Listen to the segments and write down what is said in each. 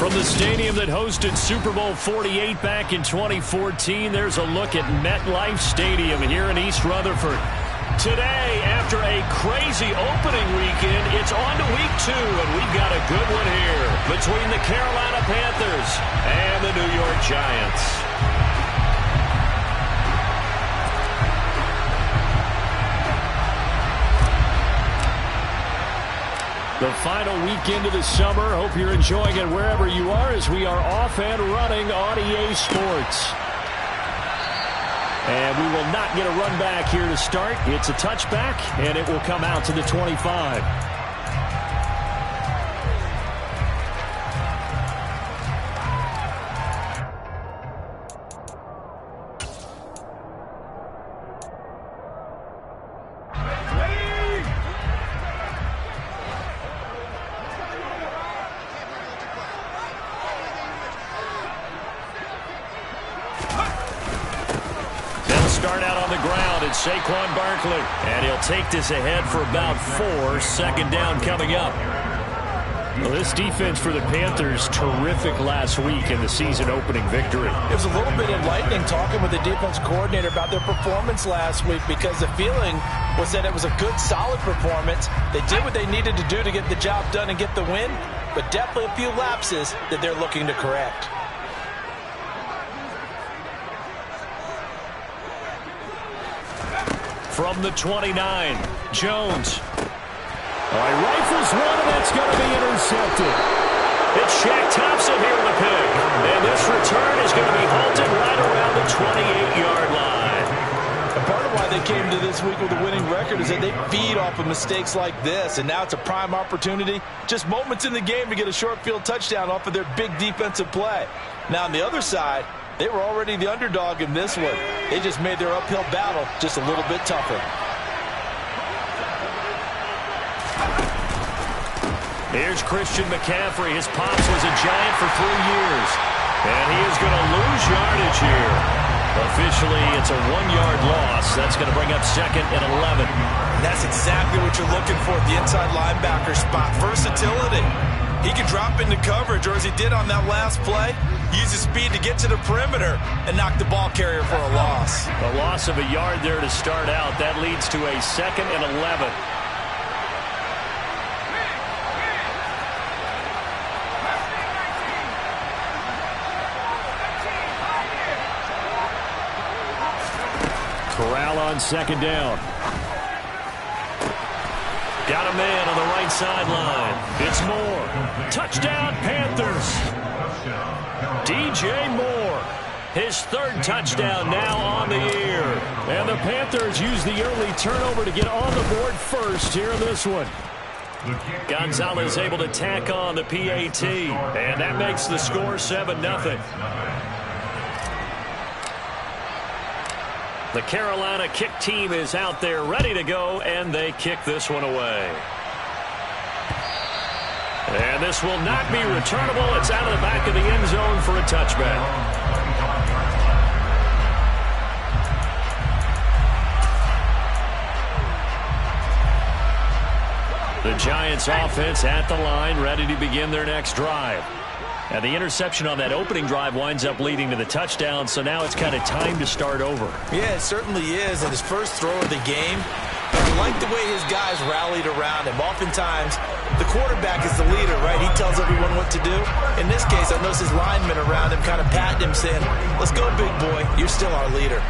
From the stadium that hosted Super Bowl 48 back in 2014, there's a look at MetLife Stadium here in East Rutherford. Today, after a crazy opening weekend, it's on to week 2, and we've got a good one here between the Carolina Panthers and the New York Giants. The final weekend of the summer. Hope you're enjoying it wherever you are as we are off and running on EA Sports. And we will not get a run back here to start. It's a touchback, and it will come out to the 25. Start out on the ground, it's Saquon Barkley. And he'll take this ahead for about 4. Second down coming up. Well, this defense for the Panthers, terrific last week in the season-opening victory. It was a little bit enlightening talking with the defense coordinator about their performance last week because the feeling was that it was a good, solid performance. They did what they needed to do to get the job done and get the win, but definitely a few lapses that they're looking to correct. From the 29, Jones. All right, rifles one, and that's going to be intercepted. It's Shaq Thompson here in the pick. And this return is going to be halted right around the 28-yard line. And part of why they came to this week with a winning record is that they feed off of mistakes like this, and now it's a prime opportunity, just moments in the game to get a short field touchdown off of their big defensive play. Now on the other side, they were already the underdog in this one. They just made their uphill battle just a little bit tougher. Here's Christian McCaffrey. His pops was a Giant for 3 years. And he is going to lose yardage here. Officially, it's a 1-yard loss. That's going to bring up 2nd and 11. And that's exactly what you're looking for at the inside linebacker spot. Versatility. He can drop into coverage, or as he did on that last play, use his speed to get to the perimeter and knock the ball carrier for a loss. A loss of a yard there to start out. That leads to a 2nd and 11. Corral on 2nd down. Got a man on the right sideline. It's Moore. Touchdown, Panthers. DJ Moore. His 3rd touchdown now on the year. And the Panthers use the early turnover to get on the board first here in this one. Gonzalez able to tack on the PAT. And that makes the score 7-0. The Carolina kick team is out there ready to go, and they kick this one away. And this will not be returnable. It's out of the back of the end zone for a touchback. The Giants offense at the line, ready to begin their next drive. And the interception on that opening drive winds up leading to the touchdown, so now it's kind of time to start over. Yeah, it certainly is. And his first throw of the game, I like the way his guys rallied around him. Oftentimes, the quarterback is the leader, right? He tells everyone what to do. In this case, I noticed his linemen around him kind of patting him, saying, let's go, big boy. You're still our leader.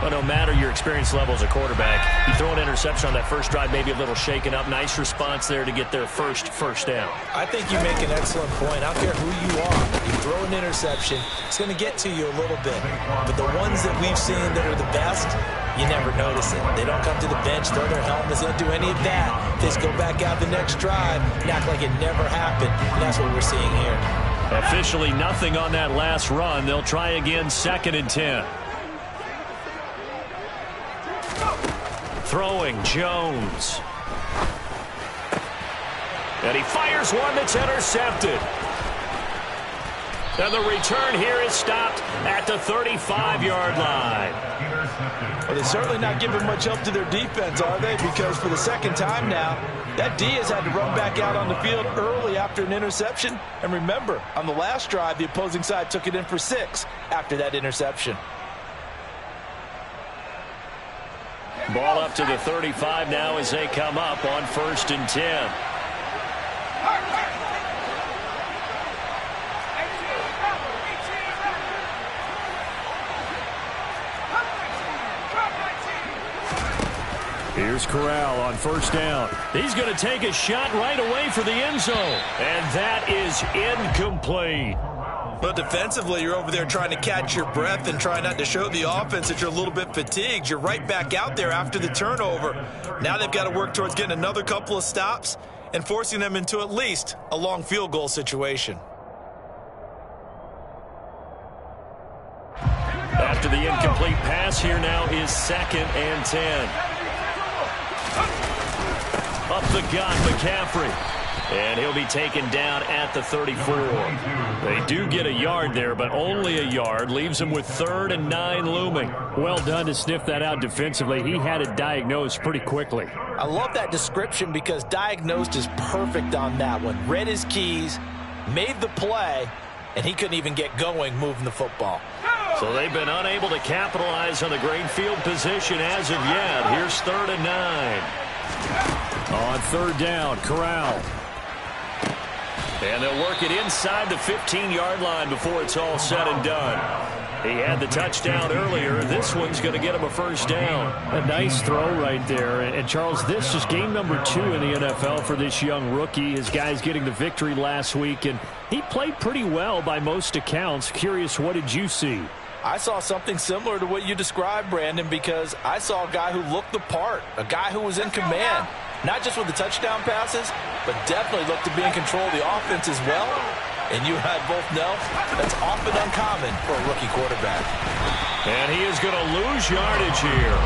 Well, no matter your experience level as a quarterback, you throw an interception on that first drive, maybe a little shaken up. Nice response there to get their first down. I think you make an excellent point. I don't care who you are. You throw an interception, it's going to get to you a little bit. But the ones that we've seen that are the best, you never notice it. They don't come to the bench, throw their helmets, they don't do any of that. They just go back out the next drive and act like it never happened. And that's what we're seeing here. Officially nothing on that last run. They'll try again, 2nd and 10. Throwing, Jones. And he fires one that's intercepted. And the return here is stopped at the 35-yard line. Well, they're certainly not giving much help to their defense, are they? Because for the second time now, that D has had to run back out on the field early after an interception. And remember, on the last drive, the opposing side took it in for 6 after that interception. Ball up to the 35 now as they come up on 1st and 10. Here's Corral on 1st down. He's going to take a shot right away for the end zone. And that is incomplete. But defensively, you're over there trying to catch your breath and try not to show the offense that you're a little bit fatigued. You're right back out there after the turnover. Now they've got to work towards getting another couple of stops and forcing them into at least a long field goal situation. After the incomplete pass, here now is 2nd and 10. Up the gun, McCaffrey. And he'll be taken down at the 34. They do get a yard there, but only a yard. Leaves them with 3rd and 9 looming. Well done to sniff that out defensively. He had it diagnosed pretty quickly. I love that description because diagnosed is perfect on that one. Read his keys, made the play, and he couldn't even get going moving the football. So they've been unable to capitalize on the great field position as of yet. Here's 3rd and 9. On 3rd down, Corral. And they'll work it inside the 15-yard line before it's all said and done. He had the touchdown earlier. This one's going to get him a 1st down. A nice throw right there. And Charles, this is game number 2 in the NFL for this young rookie. His guys getting the victory last week, and he played pretty well by most accounts. Curious, what did you see? I saw something similar to what you described, Brandon, because I saw a guy who looked the part, a guy who was in command, not just with the touchdown passes, but definitely looked to be in control of the offense as well. And you and I both know that's often uncommon for a rookie quarterback. And he is going to lose yardage here.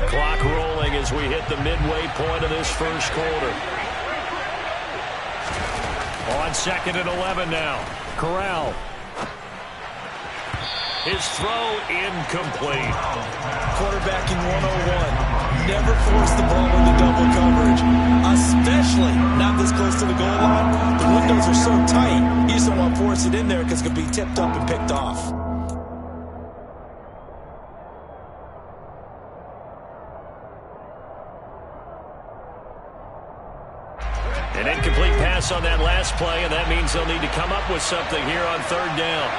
Clock rolling as we hit the midway point of this 1st quarter. On 2nd and 11 now. Corral. His throw incomplete. Quarterbacking 101. Never force the ball into double coverage, especially not this close to the goal line. The windows are so tight, you just don't want to force it in there because it could be tipped up and picked off. An incomplete pass on that last play, and that means they'll need to come up with something here on 3rd down.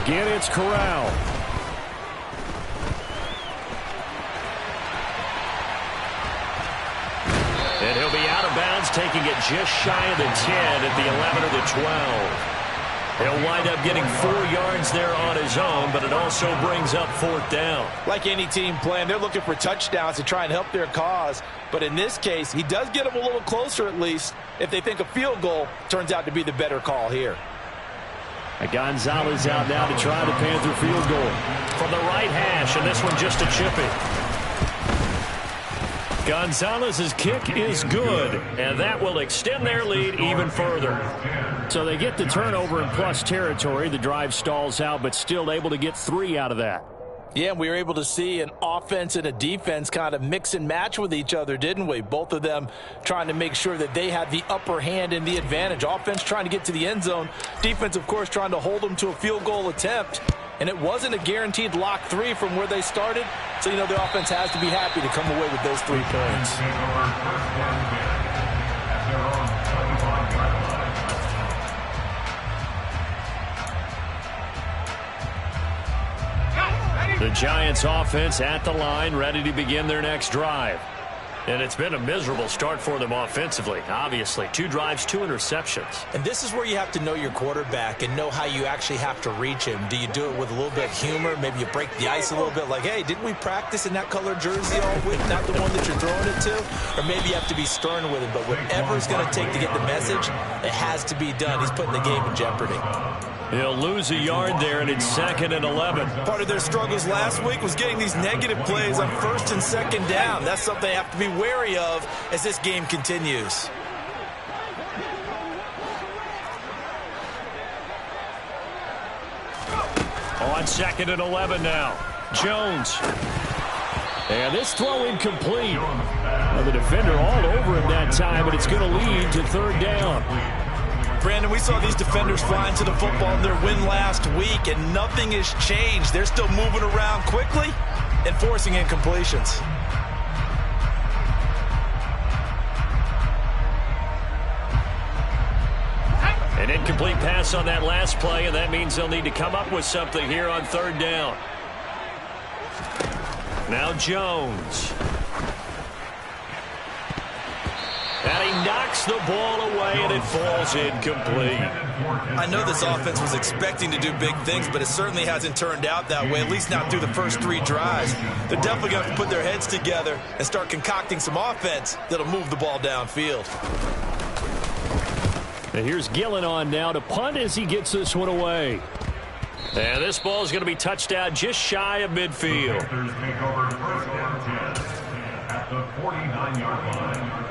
Again, it's Corral. And he'll be out of bounds, taking it just shy of the 10 at the 11 or the 12. He'll wind up getting 4 yards there on his own, but it also brings up 4th down. Like any team playing, they're looking for touchdowns to try and help their cause. But in this case, he does get them a little closer at least if they think a field goal turns out to be the better call here. Gonzalez out now to try the Panther field goal. From the right hash, and this one just a chippy. Gonzalez's kick is good, and that will extend their lead even further. So they get the turnover in plus territory. The drive stalls out, but still able to get 3 out of that. Yeah, we were able to see an offense and a defense kind of mix and match with each other, didn't we? Both of them trying to make sure that they had the upper hand and the advantage. Offense trying to get to the end zone. Defense, of course, trying to hold them to a field goal attempt. And it wasn't a guaranteed lock 3 from where they started. So, you know, the offense has to be happy to come away with those 3 points. The Giants offense at the line, ready to begin their next drive. And it's been a miserable start for them offensively, obviously. 2 drives, 2 interceptions. And this is where you have to know your quarterback and know how you actually have to reach him. Do you do it with a little bit of humor? Maybe you break the ice a little bit like, hey, didn't we practice in that color jersey all week, not the one that you're throwing it to? Or maybe you have to be stern with him. But whatever it's going to take to get the message, it has to be done. He's putting the game in jeopardy. He'll lose a yard there, and it's 2nd and 11. Part of their struggles last week was getting these negative plays on 1st and 2nd down. That's something they have to be wary of as this game continues. On 2nd and 11 now. Jones. And this throw incomplete. Well, the defender all over him that time, but it's going to lead to 3rd down. Brandon, we saw these defenders flying to the football in their win last week, and nothing has changed. They're still moving around quickly and forcing incompletions. An incomplete pass on that last play, and that means they'll need to come up with something here on 3rd down. Now Jones. And he knocks the ball away, and it falls incomplete. I know this offense was expecting to do big things, but it certainly hasn't turned out that way, at least not through the first 3 drives. They're definitely going to have to put their heads together and start concocting some offense that'll move the ball downfield. And here's Gillen on now to punt as he gets this one away. And this ball is going to be touched down just shy of midfield. Panthers take over 1st and 10 at the 49-yard line.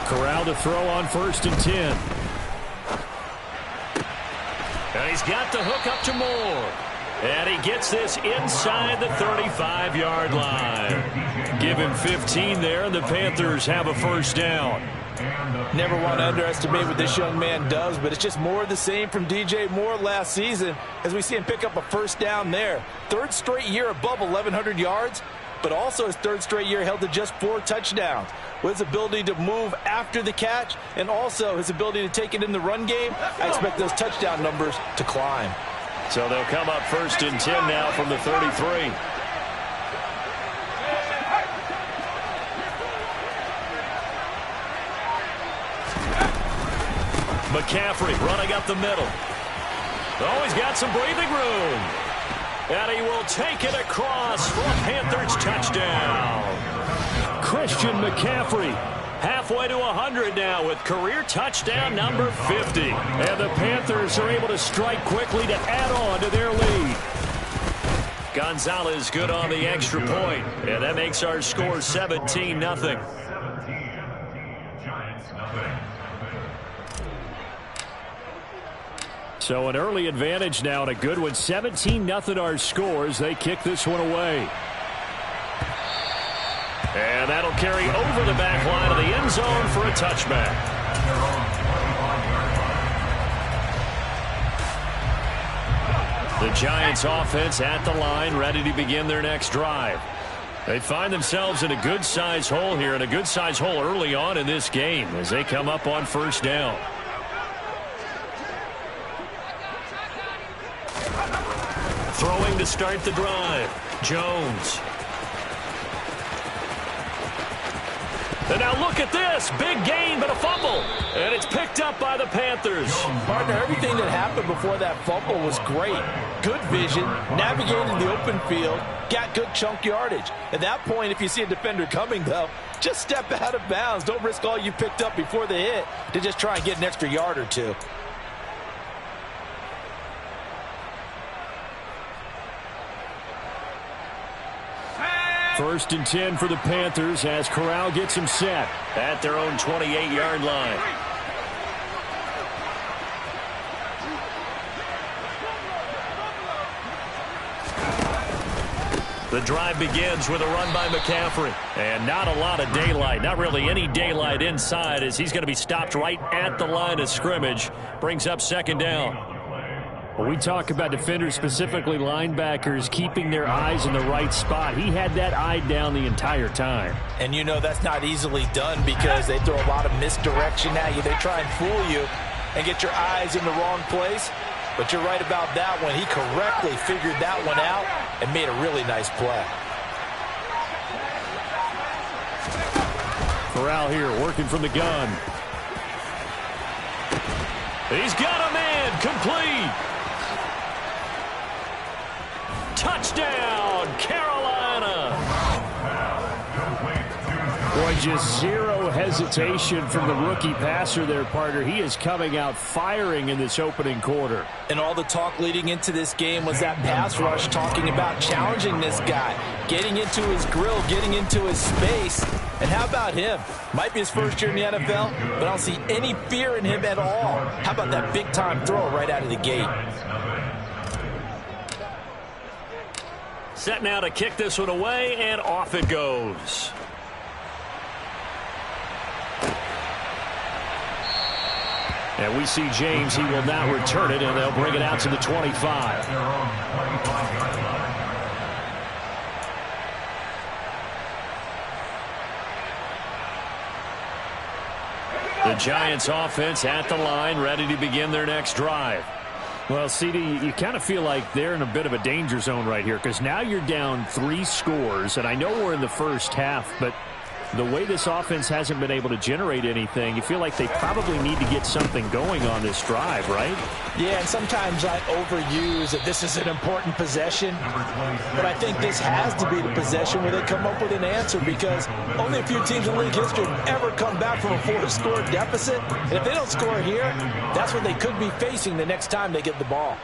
Corral to throw on 1st and 10. And he's got the hook up to Moore. And he gets this inside the 35-yard line. Give him 15 there, and the Panthers have a 1st down. Never want to underestimate what this young man does, but it's just more of the same from DJ Moore last season as we see him pick up a 1st down there. 3rd straight year above 1,100 yards, but also his 3rd straight year held to just 4 touchdowns. With his ability to move after the catch and also his ability to take it in the run game, I expect those touchdown numbers to climb. So they'll come up 1st and 10 now from the 33. McCaffrey running up the middle. Oh, he's got some breathing room. And he will take it across for a Panthers touchdown. Christian McCaffrey halfway to 100 now with career touchdown number 50. And the Panthers are able to strike quickly to add on to their lead. Gonzalez good on the extra point. And that makes our score 17-0. 17, Giants nothing. So an early advantage now and a good one. 17-0 our score as they kick this one away. And that'll carry over the back line of the end zone for a touchback. The Giants offense at the line, ready to begin their next drive. They find themselves in a good-sized hole here, and a good-sized hole early on in this game as they come up on 1st down. Throwing to start the drive, Jones. And now look at this. Big gain, but a fumble. And it's picked up by the Panthers. Partner, everything that happened before that fumble was great. Good vision, navigated the open field, got good chunk yardage. At that point, if you see a defender coming, though, just step out of bounds. Don't risk all you picked up before the hit to just try and get an extra yard or two. 1st and 10 for the Panthers as Corral gets him set at their own 28-yard line. The drive begins with a run by McCaffrey. And not a lot of daylight, not really any daylight inside as he's going to be stopped right at the line of scrimmage. Brings up 2nd down. When we talk about defenders, specifically linebackers, keeping their eyes in the right spot, he had that eye down the entire time. And you know that's not easily done because they throw a lot of misdirection at you. They try and fool you and get your eyes in the wrong place. But you're right about that one. He correctly figured that one out and made a really nice play. Corral here working from the gun. He's got a man. Complete. Touchdown, Carolina. Boy, just zero hesitation from the rookie passer there, partner. He is coming out firing in this opening quarter. And all the talk leading into this game was that pass rush talking about challenging this guy, getting into his grill, getting into his space. And how about him? Might be his first year in the NFL, but I don't see any fear in him at all. How about that big-time throw right out of the gate? Set now to kick this one away, and off it goes. And we see James. He will now return it, and they'll bring it out to the 25. The Giants offense at the line, ready to begin their next drive. Well, CD, you kind of feel like they're in a bit of a danger zone right here because now you're down 3 scores, and I know we're in the first half, but the way this offense hasn't been able to generate anything, you feel like they probably need to get something going on this drive, right? Yeah, and sometimes I overuse that this is an important possession, but I think this has to be the possession where they come up with an answer because only a few teams in league history have ever come back from a 4-score deficit, and if they don't score here, that's what they could be facing the next time they get the ball.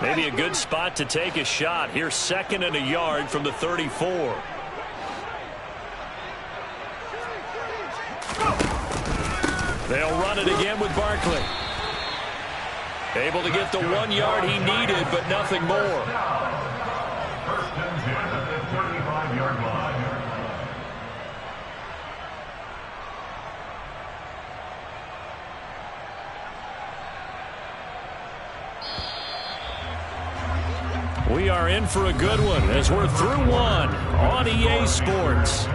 Maybe a good spot to take a shot. Here's 2nd and a yard from the 34. They'll run it again with Barkley. Able to get the 1 yard he needed, but nothing more. First and 10 at the 35-yard line. We are in for a good one as we're through one on EA Sports.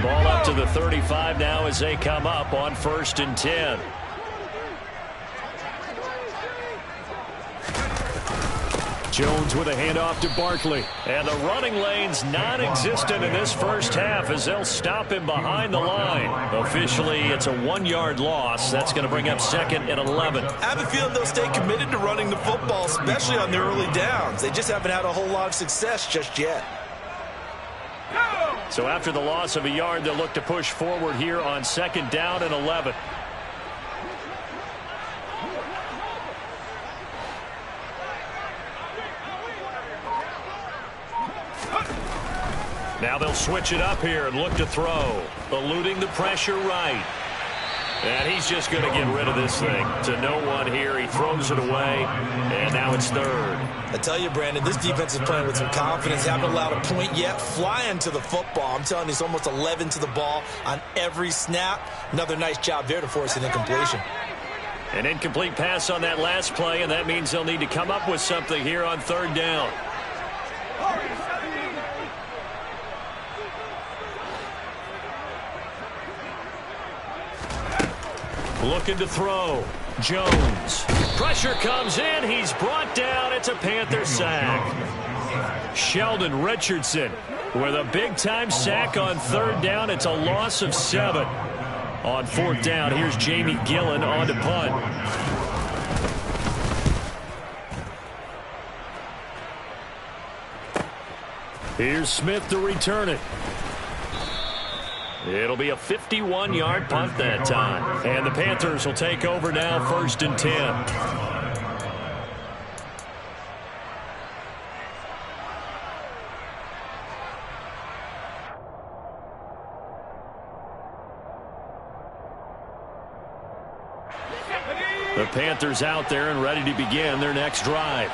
Ball up to the 35 now as they come up on 1st and 10. Jones with a handoff to Barkley. And the running lane's non-existent in this first half as they'll stop him behind the line. Officially, it's a 1-yard loss. That's going to bring up 2nd and 11. I have a feeling they'll stay committed to running the football, especially on their early downs. They just haven't had a whole lot of success just yet. So after the loss of a yard, they'll look to push forward here on 2nd down and 11. Now they'll switch it up here and look to throw. Eluding the pressure right. And he's just going to get rid of this thing. To no one here. He throws it away. And now it's 3rd. I tell you, Brandon, this defense is playing with some confidence. Haven't allowed a point yet. Flying to the football. I'm telling you, it's almost 11 to the ball on every snap. Another nice job there to force an incompletion. An incomplete pass on that last play, and that means they'll need to come up with something here on 3rd down. Looking to throw. Jones. Pressure comes in. He's brought down. It's a Panther sack. Sheldon Richardson with a big-time sack on 3rd down. It's a loss of 7. On 4th down, here's Jamie Gillen on to punt. Here's Smith to return it. It'll be a 51-yard punt that time. And the Panthers will take over now, 1st and 10. The Panthers out there and ready to begin their next drive.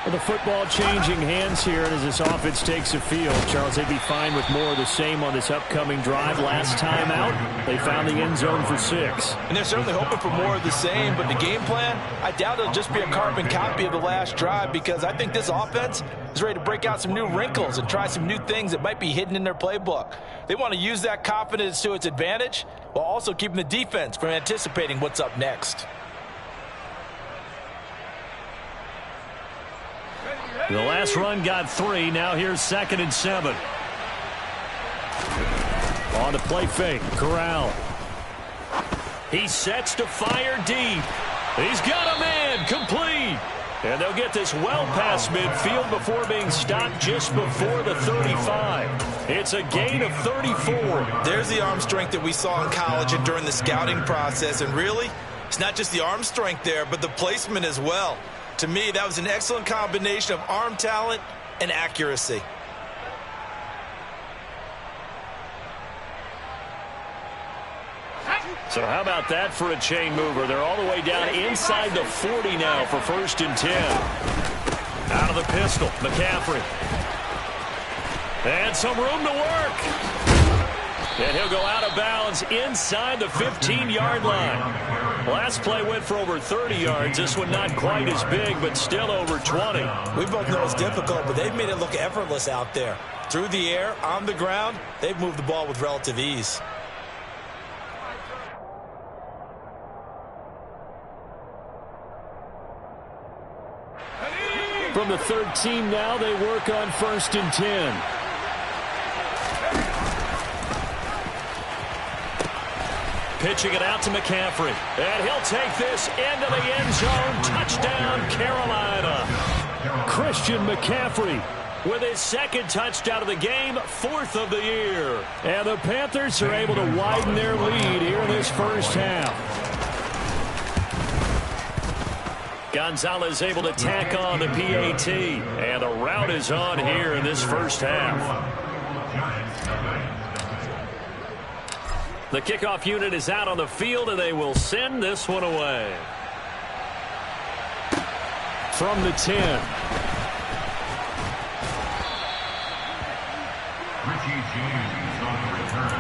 Well, the football changing hands here, and as this offense takes a field, Charles, they'd be fine with more of the same on this upcoming drive. Last time out, they found the end zone for 6. And they're certainly hoping for more of the same, but the game plan, I doubt it'll just be a carbon copy of the last drive, because I think this offense is ready to break out some new wrinkles and try some new things that might be hidden in their playbook. They want to use that confidence to its advantage while also keeping the defense from anticipating what's up next. The last run got 3. Now here's 2nd and 7. On the play fake, Corral. He sets to fire deep. He's got a man, complete. And they'll get this well past midfield before being stopped just before the 35. It's a gain of 34. There's the arm strength that we saw in college and during the scouting process. And really, it's not just the arm strength there, but the placement as well. To me, that was an excellent combination of arm talent and accuracy. So how about that for a chain mover? They're all the way down inside the 40 now for 1st and 10. Out of the pistol, McCaffrey. And some room to work. And he'll go out of bounds inside the 15-yard line. Last play went for over 30 yards. This one not quite as big, but still over 20. We both know it's difficult, but they've made it look effortless out there. Through the air, on the ground, they've moved the ball with relative ease. From the 13 now, they work on 1st and 10. Pitching it out to McCaffrey. And he'll take this into the end zone. Touchdown, Carolina. Christian McCaffrey with his 2nd touchdown of the game, 4th of the year. And the Panthers are able to widen their lead here in this first half. Gonzalez able to tack on the PAT. And the route is on here in this first half. The kickoff unit is out on the field, and they will send this one away. From the 10. Richie James on the return.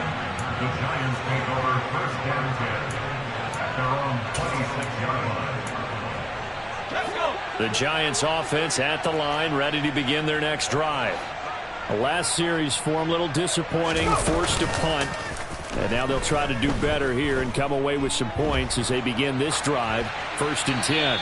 The Giants take over 1st and 10 at their own 26-yard line. The Giants offense at the line, ready to begin their next drive. The last series for them, a little disappointing, forced to punt. And now they'll try to do better here and come away with some points as they begin this drive. 1st and 10.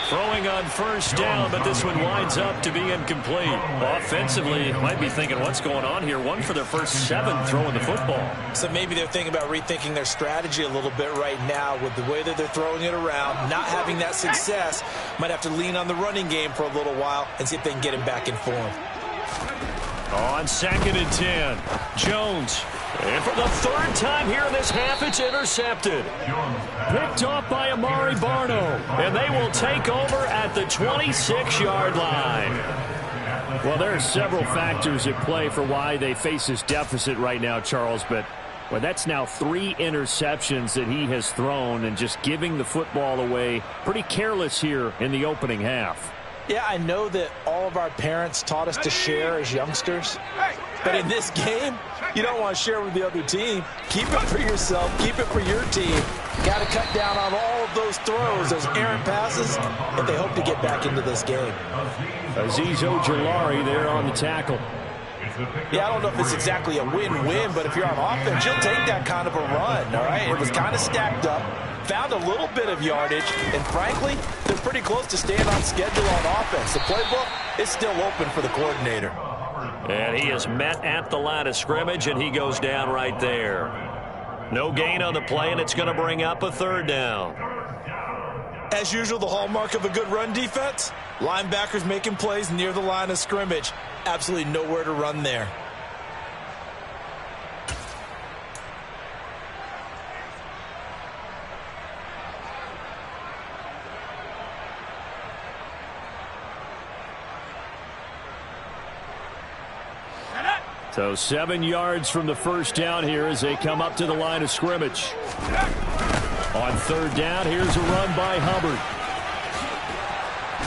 Throwing on 1st down, but this one winds up to be incomplete. Offensively, you might be thinking, what's going on here? 1 for their first 7 throwing the football. So maybe they're thinking about rethinking their strategy a little bit right now with the way that they're throwing it around. Not having that success, might have to lean on the running game for a little while and see if they can get him back in form. On 2nd and 10, Jones. And for the 3rd time here in this half, it's intercepted. Picked off by Amari Barno. And they will take over at the 26-yard line. Well, there are several factors at play for why they face this deficit right now, Charles. But well, that's now 3 interceptions that he has thrown and just giving the football away. Pretty careless here in the opening half. Yeah, I know that all of our parents taught us to share as youngsters. But in this game, you don't want to share with the other team. Keep it for yourself. Keep it for your team. Got to cut down on all of those throws, those errant passes, if they hope to get back into this game. Azeez Ojulari there on the tackle. Yeah, I don't know if it's exactly a win-win, but if you're on offense, you'll take that kind of a run, all right? It was kind of stacked up, found a little bit of yardage, and frankly, they're pretty close to staying on schedule on offense. The playbook is still open for the coordinator. And he is met at the line of scrimmage, and he goes down right there. No gain on the play, and it's going to bring up a 3rd down. As usual, the hallmark of a good run defense, linebackers making plays near the line of scrimmage. Absolutely nowhere to run there. So 7 yards from the 1st down here as they come up to the line of scrimmage. On third down, here's a run by Hubbard.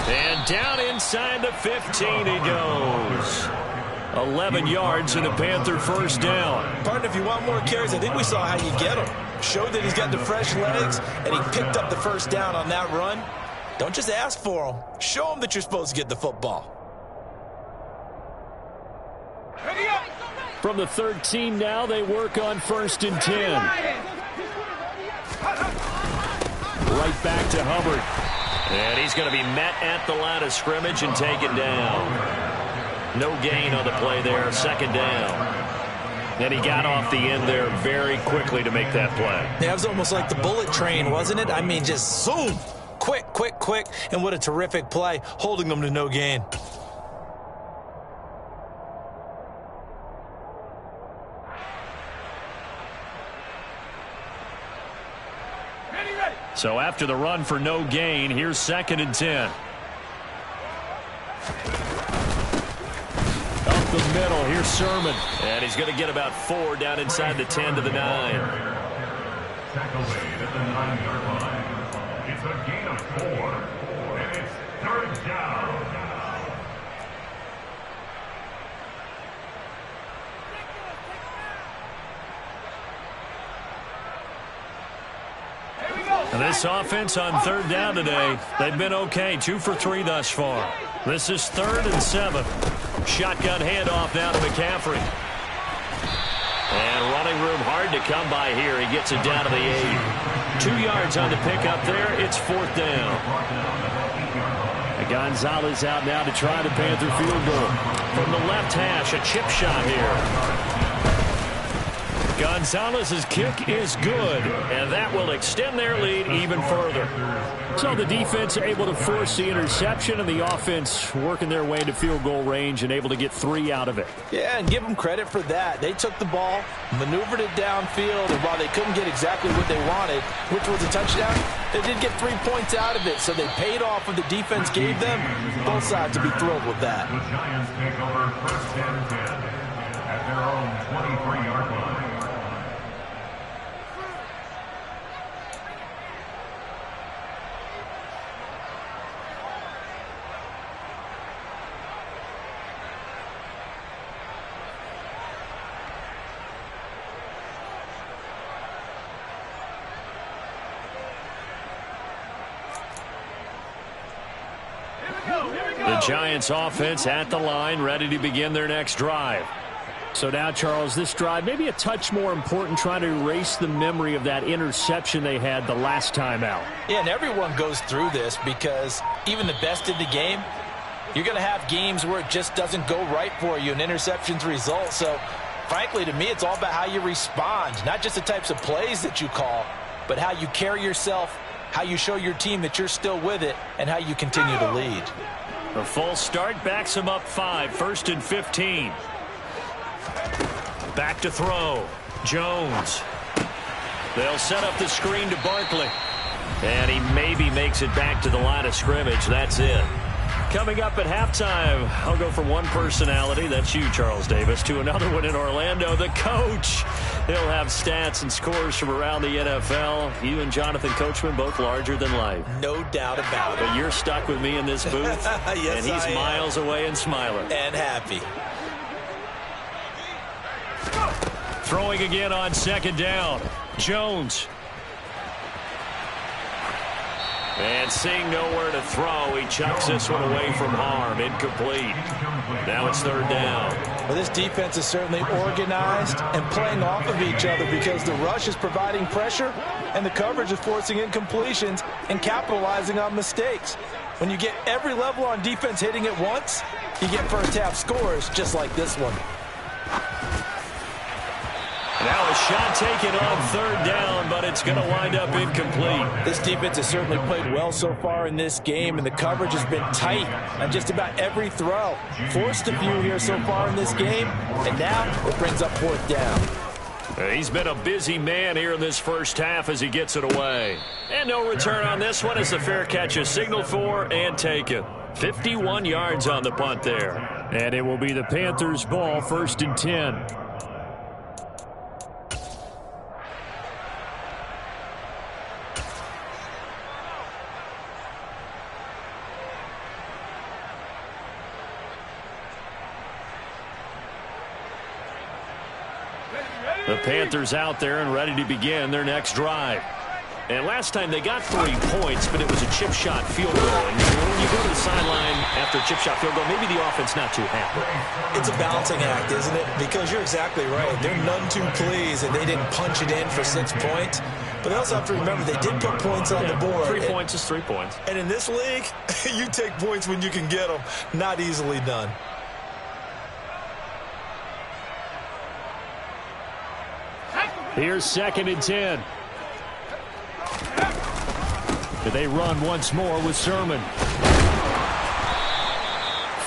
And down inside the 15 he goes. 11 yards and a Panther first down. Partner, if you want more carries, I think we saw how you get him. Showed that he's got the fresh legs, and he picked up the first down on that run. Don't just ask for him. Show him that you're supposed to get the football. From the 13 now, they work on 1st and 10. Right back to Hubbard. And he's going to be met at the line of scrimmage and taken down. No gain on the play there, 2nd down. And he got off the end there very quickly to make that play. Yeah, it was almost like the bullet train, wasn't it? I mean, just zoom. Quick, quick, quick. And what a terrific play, holding them to no gain. So after the run for no gain, here's 2nd and 10. Up the middle, here's Sermon. And he's going to get about 4 down inside the 10 to the 9. Tackle made at the 9-yard line. It's a gain of 4, and it's 3rd down. And this offense on 3rd down today, they've been okay. 2 for 3 thus far. This is 3rd and 7. Shotgun handoff now to McCaffrey. And running room hard to come by here. He gets it down to the 8. 2 yards on the pickup there. It's 4th down. And Gonzalez out now to try the Panther field goal. From the left hash, a chip shot here. Gonzalez's kick is good, and that will extend their lead even further. So the defense able to force the interception, and the offense working their way to field goal range and able to get 3 out of it. Yeah, and give them credit for that. They took the ball, maneuvered it downfield, and while they couldn't get exactly what they wanted, which was a touchdown, they did get 3 points out of it, so they paid off what the defense gave them. Both sides to be thrilled with that. The Giants take over 1st and 10 at their own 23-yard line. The Giants offense at the line, ready to begin their next drive. So now, Charles, this drive maybe a touch more important, trying to erase the memory of that interception they had the last time out. Yeah, and everyone goes through this because even the best in the game, you're going to have games where it just doesn't go right for you, and interceptions result. So, frankly, to me, it's all about how you respond, not just the types of plays that you call, but how you carry yourself, how you show your team that you're still with it, and how you continue to lead. A full start backs him up 5, 1st and 15. Back to throw. Jones. They'll set up the screen to Barkley. And he maybe makes it back to the line of scrimmage. That's it. Coming up at halftime, I'll go from one personality, that's you, Charles Davis, to another one in Orlando, the coach. He'll have stats and scores from around the NFL. You and Jonathan Coachman, both larger than life. No doubt about it. But you're stuck with me in this booth, yes, and he's miles away and smiling. And happy. Throwing again on 2nd down. Jones. And seeing nowhere to throw, he chucks this one away from harm. Incomplete. Now it's 3rd down. Well, this defense is certainly organized and playing off of each other because the rush is providing pressure and the coverage is forcing incompletions and capitalizing on mistakes. When you get every level on defense hitting at once, you get first half scores just like this one. Now a shot taken on 3rd down, but it's going to wind up incomplete. This defense has certainly played well so far in this game, and the coverage has been tight on just about every throw. Forced a few here so far in this game, and now it brings up 4th down. He's been a busy man here in this first half as he gets it away. And no return on this one as the fair catch is signaled for and taken. 51 yards on the punt there. And it will be the Panthers' ball, 1st and 10. The Panthers out there and ready to begin their next drive. And last time they got 3 points, but it was a chip shot field goal. And when you go to the sideline after a chip shot field goal, maybe the offense not too happy. It's a balancing act, isn't it? Because you're exactly right. They're none too pleased that they didn't punch it in for 6 points. But they also have to remember they did put points on the board. 3 points is 3 points. And in this league, you take points when you can get them. Not easily done. Here's 2nd and 10. They run once more with Sermon.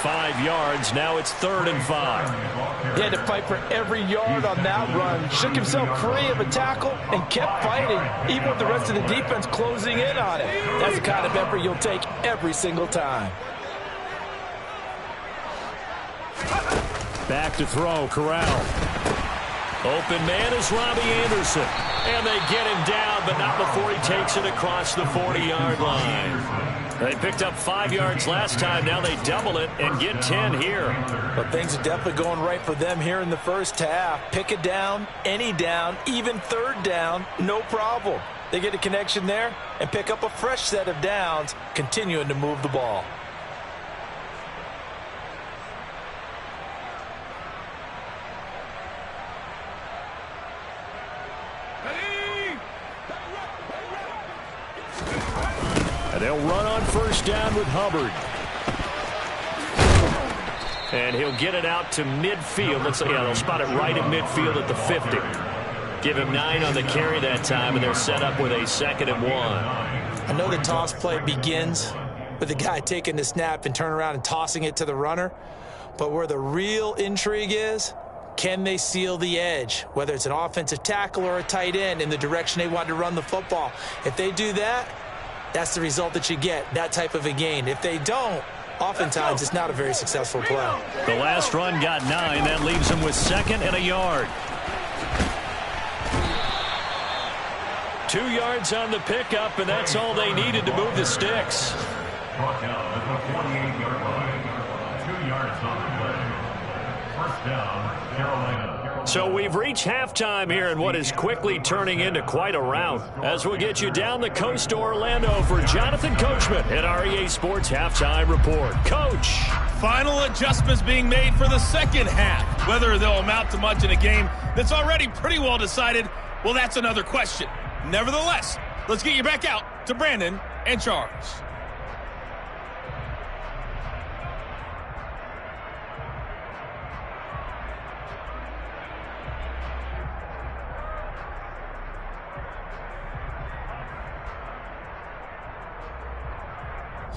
5 yards. Now it's 3rd and 5. He had to fight for every yard on that run. Shook himself free of a tackle and kept fighting, even with the rest of the defense closing in on it. That's the kind of effort you'll take every single time. Back to throw, Corral. Open man is Robbie Anderson. And they get him down, but not before he takes it across the 40-yard line. They picked up 5 yards last time. Now they double it and get 10 here. But things are definitely going right for them here in the first half. Pick a down, any down, even 3rd down, no problem. They get a connection there and pick up a fresh set of downs, continuing to move the ball. They'll run on 1st down with Hubbard. And he'll get it out to midfield. They'll spot it right at midfield at the 50. Give him 9 on the carry that time, and they're set up with a 2nd and 1. I know the toss play begins with the guy taking the snap and turn around and tossing it to the runner. But where the real intrigue is, can they seal the edge, whether it's an offensive tackle or a tight end, in the direction they want to run the football? If they do that, that's the result that you get, that type of a gain. If they don't, oftentimes it's not a very successful play. The last run got 9. That leaves them with 2nd and a yard. 2 yards on the pickup, and that's all they needed to move the sticks. Brought down at the 48-yard line. 2 yards on the play. 1st down, Carolina. So we've reached halftime here in what is quickly turning into quite a rout. As we'll get you down the coast to Orlando for Jonathan Coachman at our EA Sports Halftime Report. Coach. Final adjustments being made for the second half. Whether they'll amount to much in a game that's already pretty well decided, well, that's another question. Nevertheless, let's get you back out to Brandon and Charles.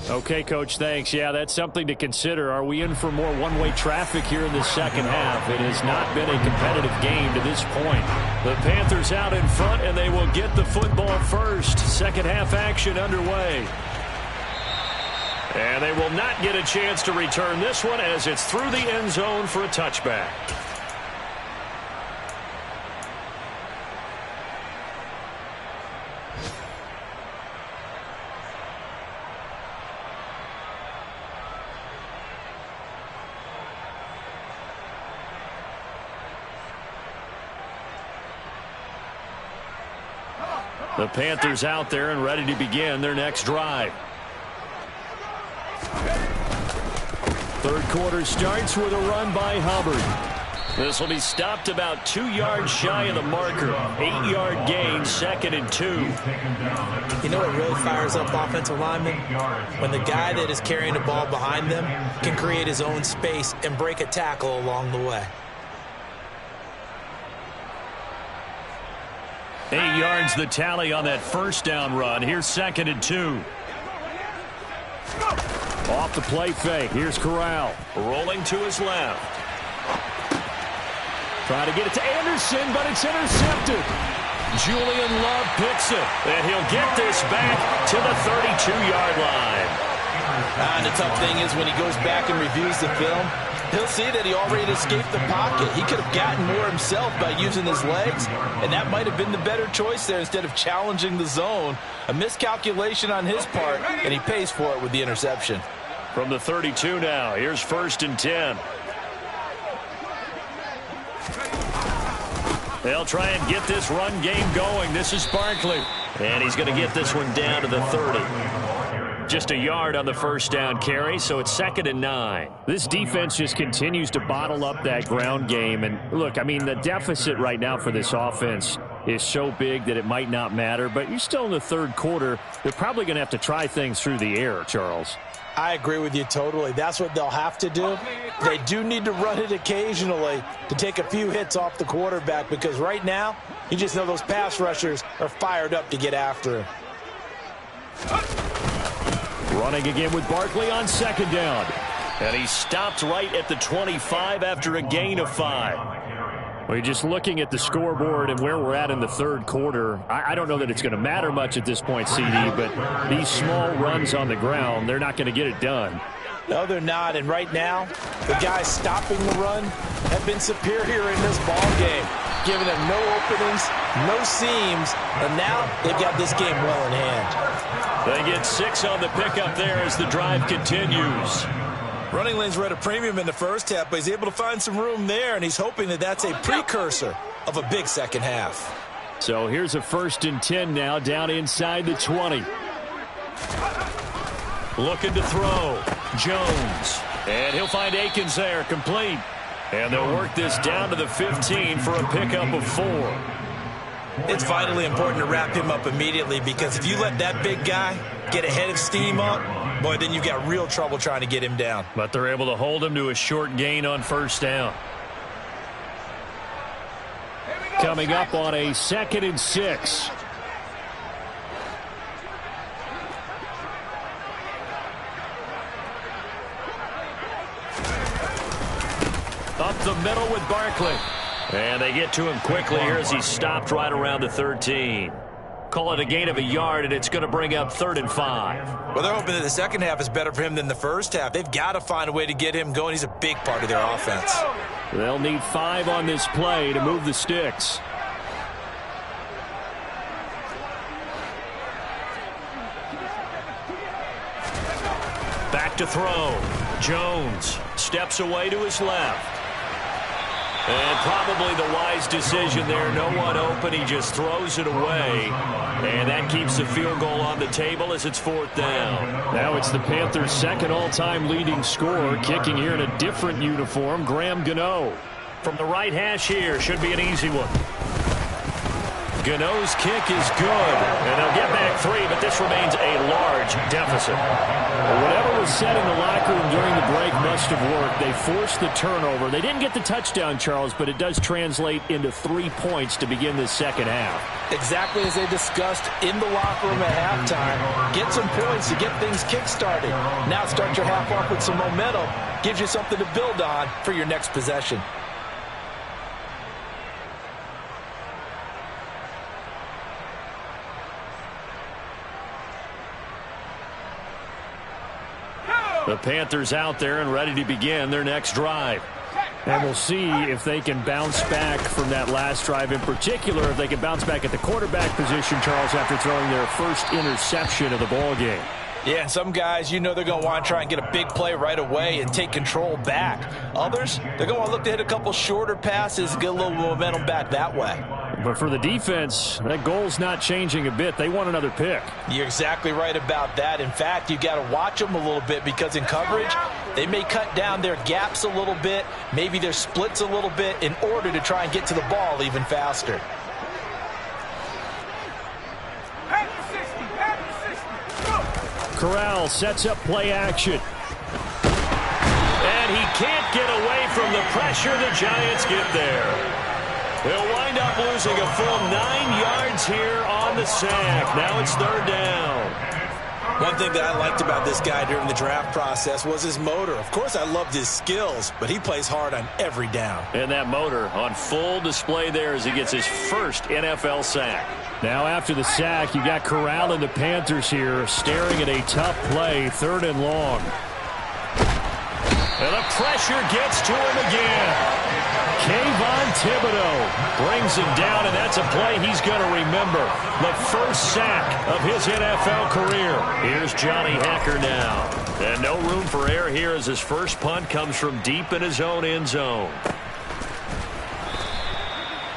Okay, Coach, thanks. Yeah, that's something to consider. Are we in for more one-way traffic here in the second half? It has not been a competitive game to this point. The Panthers out in front, and they will get the football first. Second half action underway. And they will not get a chance to return this one as it's through the end zone for a touchback. The Panthers out there and ready to begin their next drive. Third quarter starts with a run by Hubbard. This will be stopped about 2 yards shy of the marker. 8-yard gain, 2nd and 2. You know what really fires up offensive linemen? When the guy that is carrying the ball behind them can create his own space and break a tackle along the way. 8 yards the tally on that first down run. Here's 2nd and 2. Off the play fake. Here's Corral. Rolling to his left. Trying to get it to Anderson, but it's intercepted. Julian Love picks it. And he'll get this back to the 32-yard line. And the tough thing is when he goes back and reviews the film, he'll see that he already escaped the pocket. He could have gotten more himself by using his legs, and that might have been the better choice there instead of challenging the zone. A miscalculation on his part, and he pays for it with the interception. From the 32 now, here's 1st and 10. They'll try and get this run game going. This is Barkley. And he's going to get this one down to the 30. Just a yard on the first down carry, so it's 2nd and 9. This defense just continues to bottle up that ground game. And look, I mean, the deficit right now for this offense is so big that it might not matter. But you're still in the third quarter. They're probably going to have to try things through the air, Charles. I agree with you totally. That's what they'll have to do. They do need to run it occasionally to take a few hits off the quarterback, because right now, you just know those pass rushers are fired up to get after him. Running again with Barkley on 2nd down. And he stopped right at the 25 after a gain of 5. Well, you're just looking at the scoreboard and where we're at in the third quarter. I don't know that it's going to matter much at this point, CD, but these small runs on the ground, they're not going to get it done. No, they're not. And right now, the guys stopping the run have been superior in this ball game, giving them no openings, no seams, and now they've got this game well in hand. They get 6 on the pickup there as the drive continues. Running lanes were at a premium in the first half, but he's able to find some room there, and he's hoping that that's a precursor of a big second half. So here's a 1st and 10 now, down inside the 20. Looking to throw. Jones. And he'll find Akins there, complete. And they'll work this down to the 15 for a pickup of 4. It's vitally important to wrap him up immediately, because if you let that big guy get ahead of steam up, boy, then you've got real trouble trying to get him down. But they're able to hold him to a short gain on 1st down. Coming up on a 2nd and 6. Up the middle with Barkley. And they get to him quickly here as he's stopped right around the 13. Call it a gain of a yard, and it's going to bring up 3rd and 5. Well, they're hoping that the second half is better for him than the first half. They've got to find a way to get him going. He's a big part of their offense. They'll need 5 on this play to move the sticks. Back to throw. Jones steps away to his left. And probably the wise decision there. No one open. He just throws it away. And that keeps the field goal on the table as it's 4th down. Now it's the Panthers' 2nd all-time leading scorer, kicking here in a different uniform, Graham Gano. From the right hash here, should be an easy one. Gano's kick is good. And they'll get back 3, but this remains a large deficit. Whatever was said in the locker room during the break must have worked. They forced the turnover. They didn't get the touchdown, Charles, but it does translate into 3 points to begin this second half. Exactly as they discussed in the locker room at halftime. Get some points to get things kick-started. Now start your half off with some momentum. Gives you something to build on for your next possession. The Panthers out there and ready to begin their next drive. And we'll see if they can bounce back from that last drive, in particular if they can bounce back at the quarterback position, Charles, after throwing their first interception of the ball game. Yeah, and some guys, you know they're going to want to try and get a big play right away and take control back. Others, they're going to want to look to hit a couple shorter passes, get a little momentum back that way. But for the defense, that goal's not changing a bit. They want another pick. You're exactly right about that. In fact, you got to watch them a little bit, because in coverage, they may cut down their gaps a little bit, maybe their splits a little bit, in order to try and get to the ball even faster. Corral sets up play action. And he can't get away from the pressure. The Giants get there. They'll wind up losing a full 9 yards here on the sack. Now it's 3rd down. One thing that I liked about this guy during the draft process was his motor. Of course, I loved his skills, but he plays hard on every down. And that motor on full display there as he gets his first NFL sack. Now after the sack, you got Corral and the Panthers here staring at a tough play, 3rd and long. And the pressure gets to him again. Kayvon Thibodeaux brings him down, and that's a play he's going to remember. The first sack of his NFL career. Here's Johnny Hacker now. And no room for error here as his first punt comes from deep in his own end zone.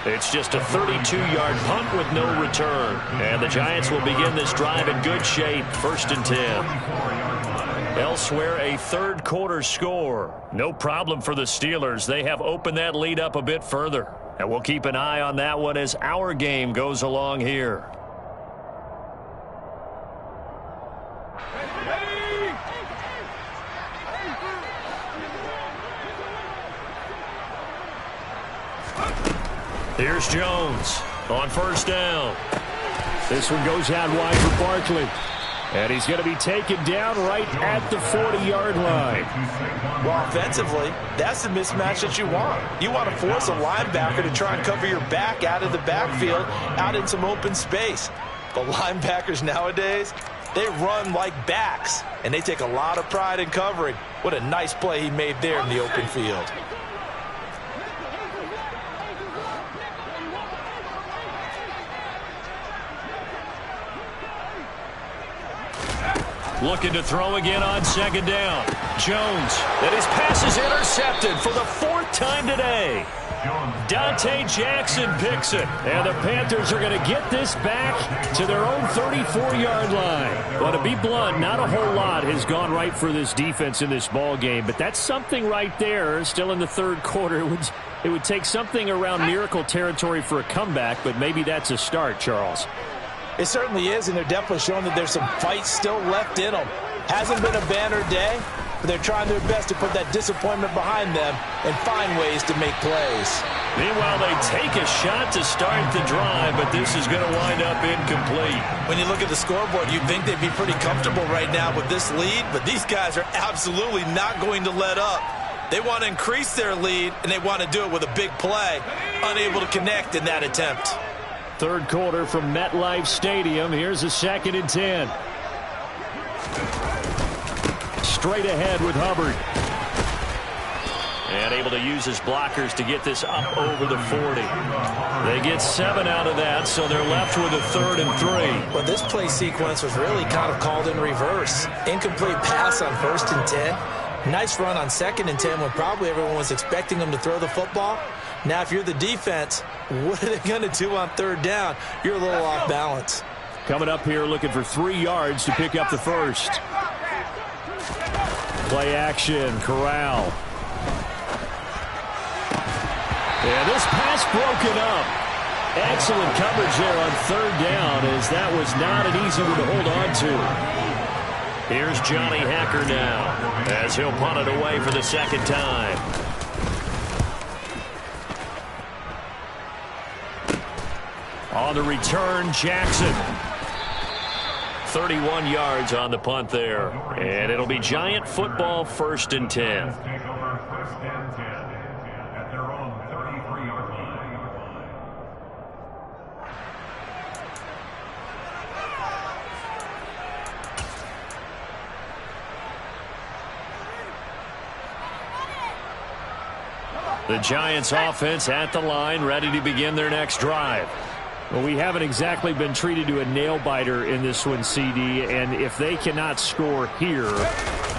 It's just a 32-yard punt with no return. And the Giants will begin this drive in good shape, 1st and 10. Elsewhere, a third-quarter score. No problem for the Steelers. They have opened that lead up a bit further. And we'll keep an eye on that one as our game goes along here. Here's Jones on 1st down. This one goes out wide for Barkley. And he's going to be taken down right at the 40-yard line. Well, offensively, that's the mismatch that you want. You want to force a linebacker to try and cover your back out of the backfield, out in some open space. The linebackers nowadays, they run like backs, and they take a lot of pride in covering. What a nice play he made there in the open field. Looking to throw again on 2nd down. Jones, and his pass is intercepted for the 4th time today. Dante Jackson picks it, and the Panthers are going to get this back to their own 34-yard line. But to be blunt, not a whole lot has gone right for this defense in this ball game, but that's something right there. Still in the 3rd quarter, it would take something around miracle territory for a comeback, but maybe that's a start, Charles. It certainly is, and they're definitely showing that there's some fight still left in them. Hasn't been a banner day, but they're trying their best to put that disappointment behind them and find ways to make plays. Meanwhile, they take a shot to start the drive, but this is going to wind up incomplete. When you look at the scoreboard, you'd think they'd be pretty comfortable right now with this lead, but these guys are absolutely not going to let up. They want to increase their lead, and they want to do it with a big play, unable to connect in that attempt. 3rd quarter from MetLife Stadium. Here's a 2nd and 10. Straight ahead with Hubbard. And able to use his blockers to get this up over the 40. They get 7 out of that, so they're left with a 3rd and 3. Well, this play sequence was really kind of called in reverse. Incomplete pass on 1st and 10. Nice run on 2nd and 10 when probably everyone was expecting them to throw the football. Now, if you're the defense, what are they going to do on 3rd down? You're a little off balance. Coming up here looking for 3 yards to pick up the 1st. Play action, Corral. And this pass broken up. Excellent coverage there on 3rd down, as that was not an easy one to hold on to. Here's Johnny Hacker now, as he'll punt it away for the 2nd time. On the return, Jackson. 31 yards on the punt there. And it'll be Giant football, 1st and 10. Take over 1st and 10 at their own 33-yard line. The Giants offense at the line, ready to begin their next drive. Well, we haven't exactly been treated to a nail-biter in this one, CD, and if they cannot score here,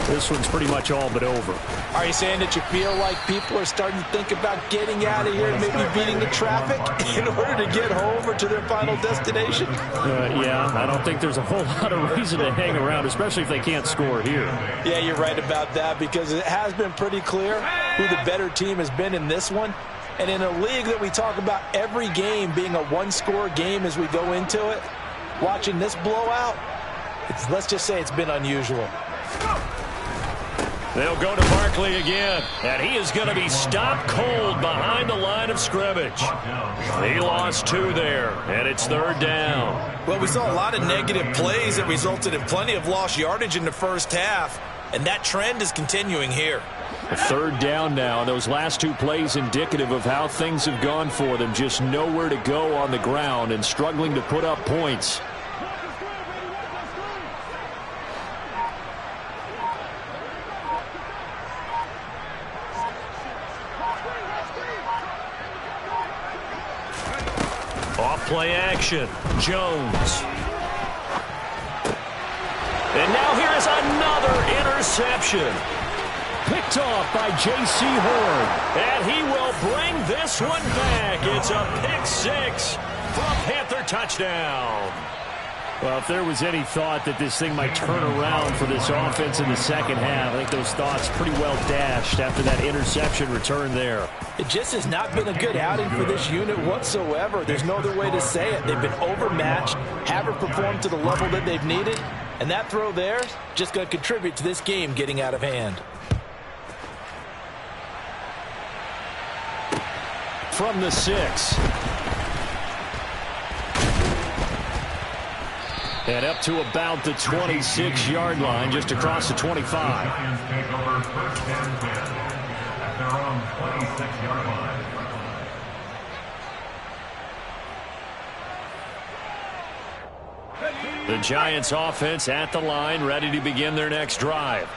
this one's pretty much all but over. Are you saying that you feel like people are starting to think about getting out of here and maybe beating the traffic in order to get home or to their final destination? Yeah, I don't think there's a whole lot of reason to hang around, especially if they can't score here. Yeah, you're right about that, because it has been pretty clear who the better team has been in this one. And in a league that we talk about every game being a one-score game as we go into it, watching this blowout, let's just say it's been unusual. They'll go to Barkley again, and he is going to be stopped cold behind the line of scrimmage. He lost 2 there, and it's 3rd down. Well, we saw a lot of negative plays that resulted in plenty of lost yardage in the 1st half, and that trend is continuing here. 3rd down now. Those last 2 plays indicative of how things have gone for them. Just nowhere to go on the ground and struggling to put up points. Off play action, Jones. And now here is another interception. Picked Picked off by J.C. Horn. And he will bring this one back. It's a pick six for a Panther touchdown. Well, if there was any thought that this thing might turn around for this offense in the second half, I think those thoughts pretty well dashed after that interception return there. It just has not been a good outing for this unit whatsoever. There's no other way to say it. They've been overmatched, haven't performed to the level that they've needed, and that throw there is just going to contribute to this game getting out of hand. From the 6. And up to about the 26-yard line, just across the 25. Lions take over first and 10 at their own 26-yard line. The Giants offense at the line, ready to begin their next drive.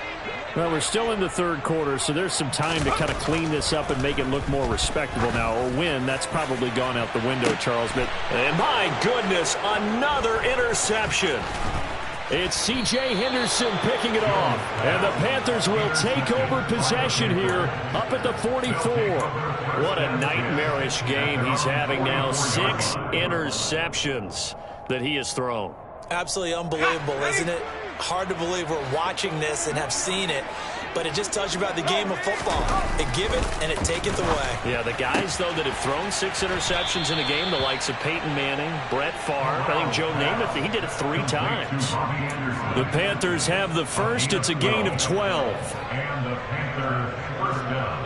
Well, we're still in the third quarter, so there's some time to kind of clean this up and make it look more respectable now. Or win, that's probably gone out the window, Charles. But and my goodness, another interception. It's C.J. Henderson picking it off. And the Panthers will take over possession here up at the 44. What a nightmarish game he's having now. 6 interceptions that he has thrown. Absolutely unbelievable, isn't it? Hard to believe we're watching this and have seen it, but it just tells you about the game of football. It give it and it take it away. Yeah, the guys, though, that have thrown 6 interceptions in a game, the likes of Peyton Manning, Brett Favre, I think Joe Namath, he did it 3 times. The Panthers have the first. It's a gain of 12. And the Panthers first down.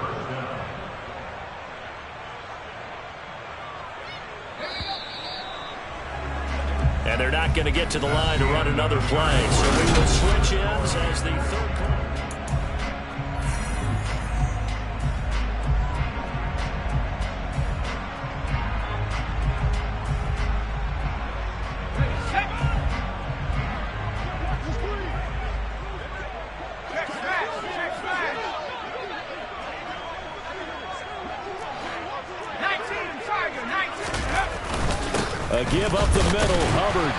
And they're not going to get to the line to run another play. So we will switch ends as the third quarter. A give up the middle. Hubbard.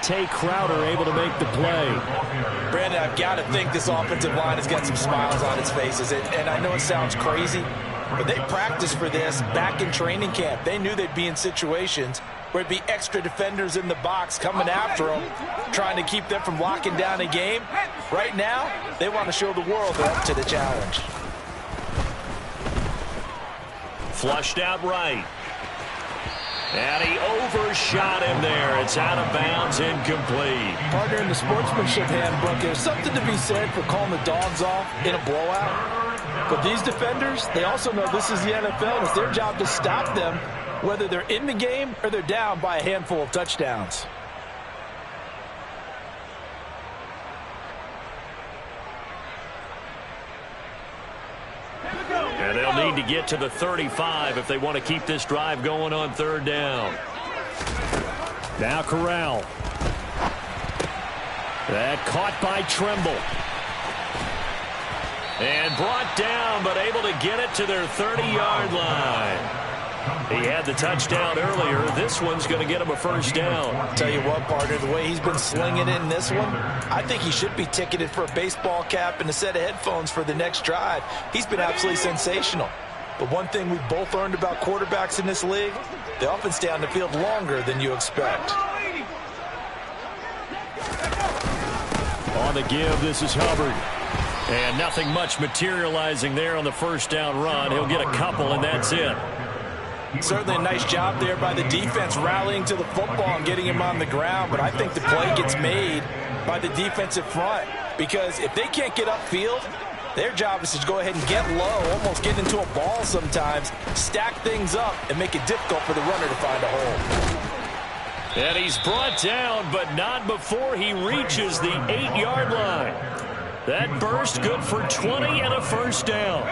Tay Crowder able to make the play. Brandon, I've got to think this offensive line has got some smiles on its faces. And I know it sounds crazy, but they practiced for this back in training camp. They knew they'd be in situations where it'd be extra defenders in the box coming after them, trying to keep them from locking down a game. Right now, they want to show the world they're up to the challenge. Flushed out right. And he overshot him there. It's out of bounds, incomplete. Partner, in the sportsmanship handbook, there's something to be said for calling the dogs off in a blowout. But these defenders, they also know this is the NFL, and it's their job to stop them, whether they're in the game or they're down by a handful of touchdowns. And they'll need to get to the 35 if they want to keep this drive going on third down. Now Corral. That caught by Trimble. And brought down, but able to get it to their 30-yard line. He had the touchdown earlier. This one's going to get him a first down. I'll tell you what, partner, the way he's been slinging it in this one, I think he should be ticketed for a baseball cap and a set of headphones for the next drive. He's been absolutely sensational. But one thing we've both learned about quarterbacks in this league, they often stay on the field longer than you expect. On the give, this is Hubbard. And nothing much materializing there on the first down run. He'll get a couple, and that's it. Certainly a nice job there by the defense rallying to the football and getting him on the ground, but I think the play gets made by the defensive front because if they can't get upfield, their job is to go ahead and get low, almost get into a ball sometimes, stack things up, and make it difficult for the runner to find a hole. And he's brought down, but not before he reaches the 8-yard line. That burst good for 20 and a first down.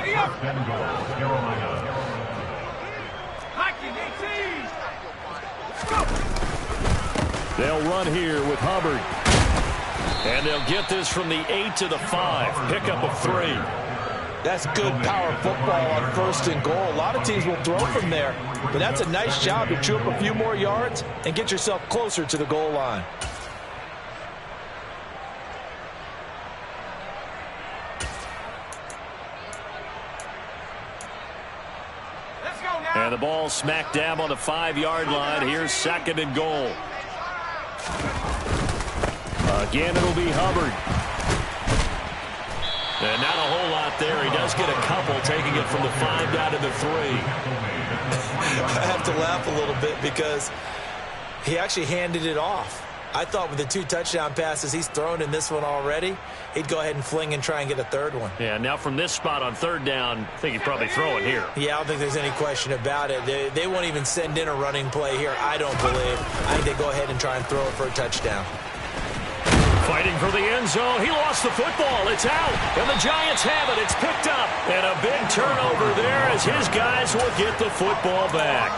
They'll run here with Hubbard. And they'll get this from the 8 to the 5. Pickup of 3. That's good power football on first and goal. A lot of teams will throw from there, but that's a nice job to chew up a few more yards and get yourself closer to the goal line. And the ball smack dab on the 5-yard line. Here's 2nd and goal. Again, it'll be Hubbard. And not a whole lot there. He does get a couple, taking it from the 5 down to the 3. I have to laugh a little bit because he actually handed it off. I thought with the 2 touchdown passes he's thrown in this one already, he'd go ahead and fling and try and get a 3rd one. Yeah, now from this spot on 3rd down, I think he'd probably throw it here. Yeah, I don't think there's any question about it. They won't even send in a running play here, I don't believe. I think they go ahead and try and throw it for a touchdown. Fighting for the end zone. He lost the football. It's out. And the Giants have it. It's picked up. And a big turnover there as his guys will get the football back.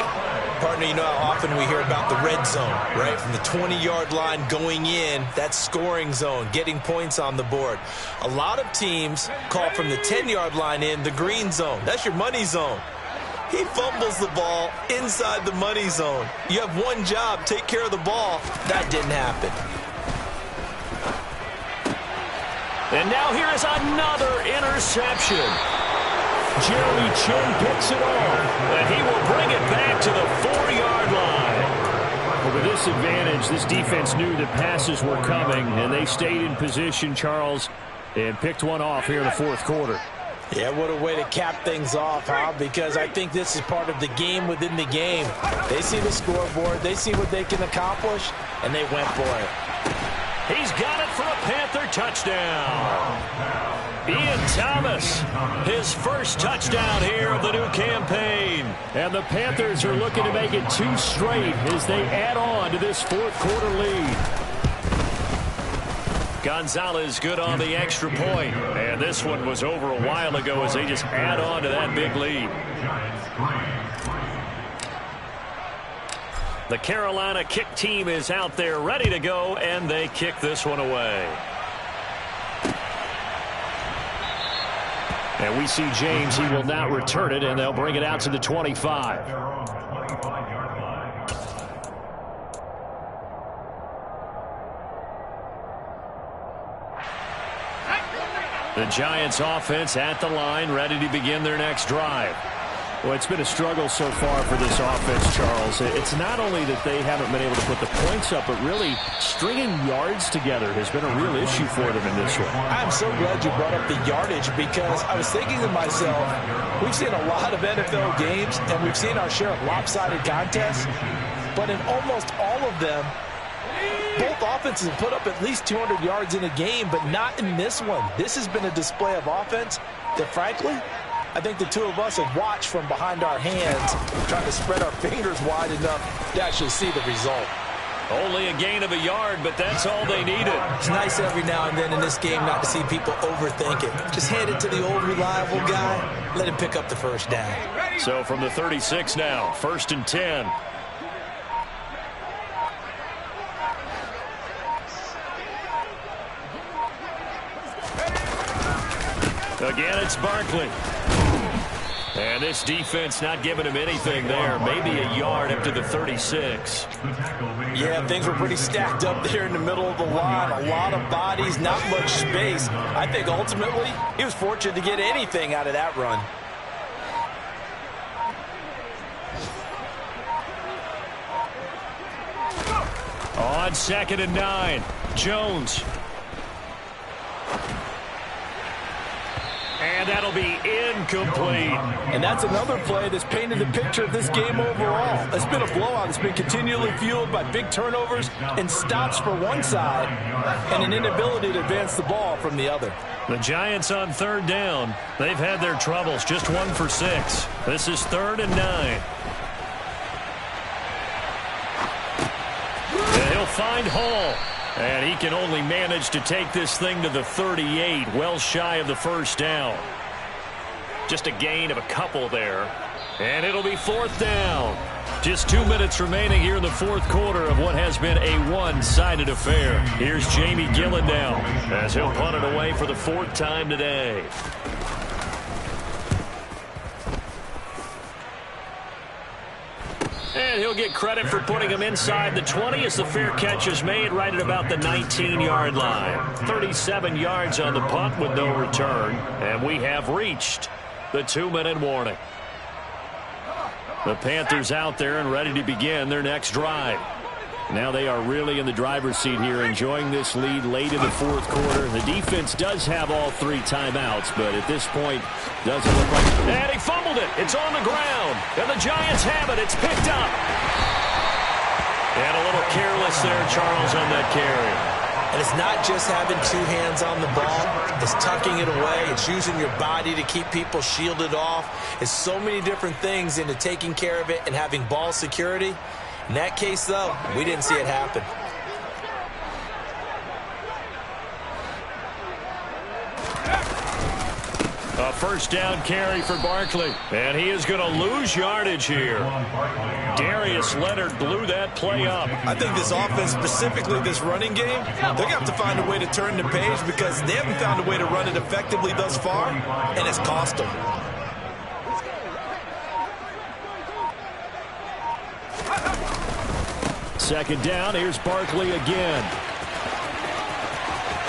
Partner, you know how often we hear about the red zone, right? From the 20-yard line going in, that scoring zone, getting points on the board. A lot of teams call from the 10-yard line in the green zone. That's your money zone. He fumbles the ball inside the money zone. You have one job, take care of the ball. That didn't happen. And now here is another interception. Jeremy Chinn picks it off, and he will bring it back to the 4-yard line. Well, with this advantage, this defense knew that passes were coming, and they stayed in position, Charles, and picked one off here in the 4th quarter. Yeah, what a way to cap things off, huh? Because I think this is part of the game within the game. They see the scoreboard, they see what they can accomplish, and they went for it. He's got it for a Panther touchdown. Ian Thomas, his first touchdown here of the new campaign. And the Panthers are looking to make it 2 straight as they add on to this 4th quarter lead. Gonzalez good on the extra point. And this one was over a while ago as they just add on to that big lead. The Carolina kick team is out there ready to go, and they kick this one away. And we see James. He will not return it, and they'll bring it out to the 25. The Giants offense at the line, ready to begin their next drive. Well, it's been a struggle so far for this offense, Charles. It's not only that they haven't been able to put the points up, but really stringing yards together has been a real issue for them in this one. I'm so glad you brought up the yardage because I was thinking to myself, we've seen a lot of NFL games and we've seen our share of lopsided contests, but in almost all of them, both offenses have put up at least 200 yards in a game, but not in this one. This has been a display of offense that, frankly, I think the two of us have watched from behind our hands, trying to spread our fingers wide enough to actually see the result. Only a gain of a yard, but that's all they needed. It's nice every now and then in this game not to see people overthink it. Just hand it to the old reliable guy, let him pick up the first down. So from the 36 now, 1st and 10. Again, it's Barkley. And this defense not giving him anything there. Maybe a yard up to the 36. Yeah, things were pretty stacked up there in the middle of the line. A lot of bodies, not much space. I think ultimately he was fortunate to get anything out of that run. On 2nd and 9, Jones. And that'll be incomplete. And that's another play that's painted the picture of this game overall. It's been a blowout. It's been continually fueled by big turnovers and stops for one side and an inability to advance the ball from the other. The Giants on 3rd down. They've had their troubles. Just 1 for 6. This is 3rd and 9. And he'll find Hall. And he can only manage to take this thing to the 38, well shy of the first down. Just a gain of a couple there. And it'll be 4th down. Just 2 minutes remaining here in the 4th quarter of what has been a one-sided affair. Here's Jamie Gillen now as he'll punt it away for the 4th time today. And he'll get credit for putting him inside the 20 as the fair catch is made right at about the 19-yard line. 37 yards on the punt with no return. And we have reached the 2-minute warning. The Panthers out there and ready to begin their next drive. Now they are really in the driver's seat here, enjoying this lead late in the fourth quarter. The defense does have all 3 timeouts, but at this point, doesn't look like... And he fumbled it. It's on the ground. And the Giants have it. It's picked up. And a little careless there, Charles, on that carry. And it's not just having 2 hands on the ball. It's tucking it away. It's using your body to keep people shielded off. It's so many different things into taking care of it and having ball security. In that case, though, we didn't see it happen. A first down carry for Barkley. And he is going to lose yardage here. Darius Leonard blew that play up. I think this offense, specifically this running game, they're going to have to find a way to turn the page because they haven't found a way to run it effectively thus far, and it's cost them. Second down, here's Barkley again.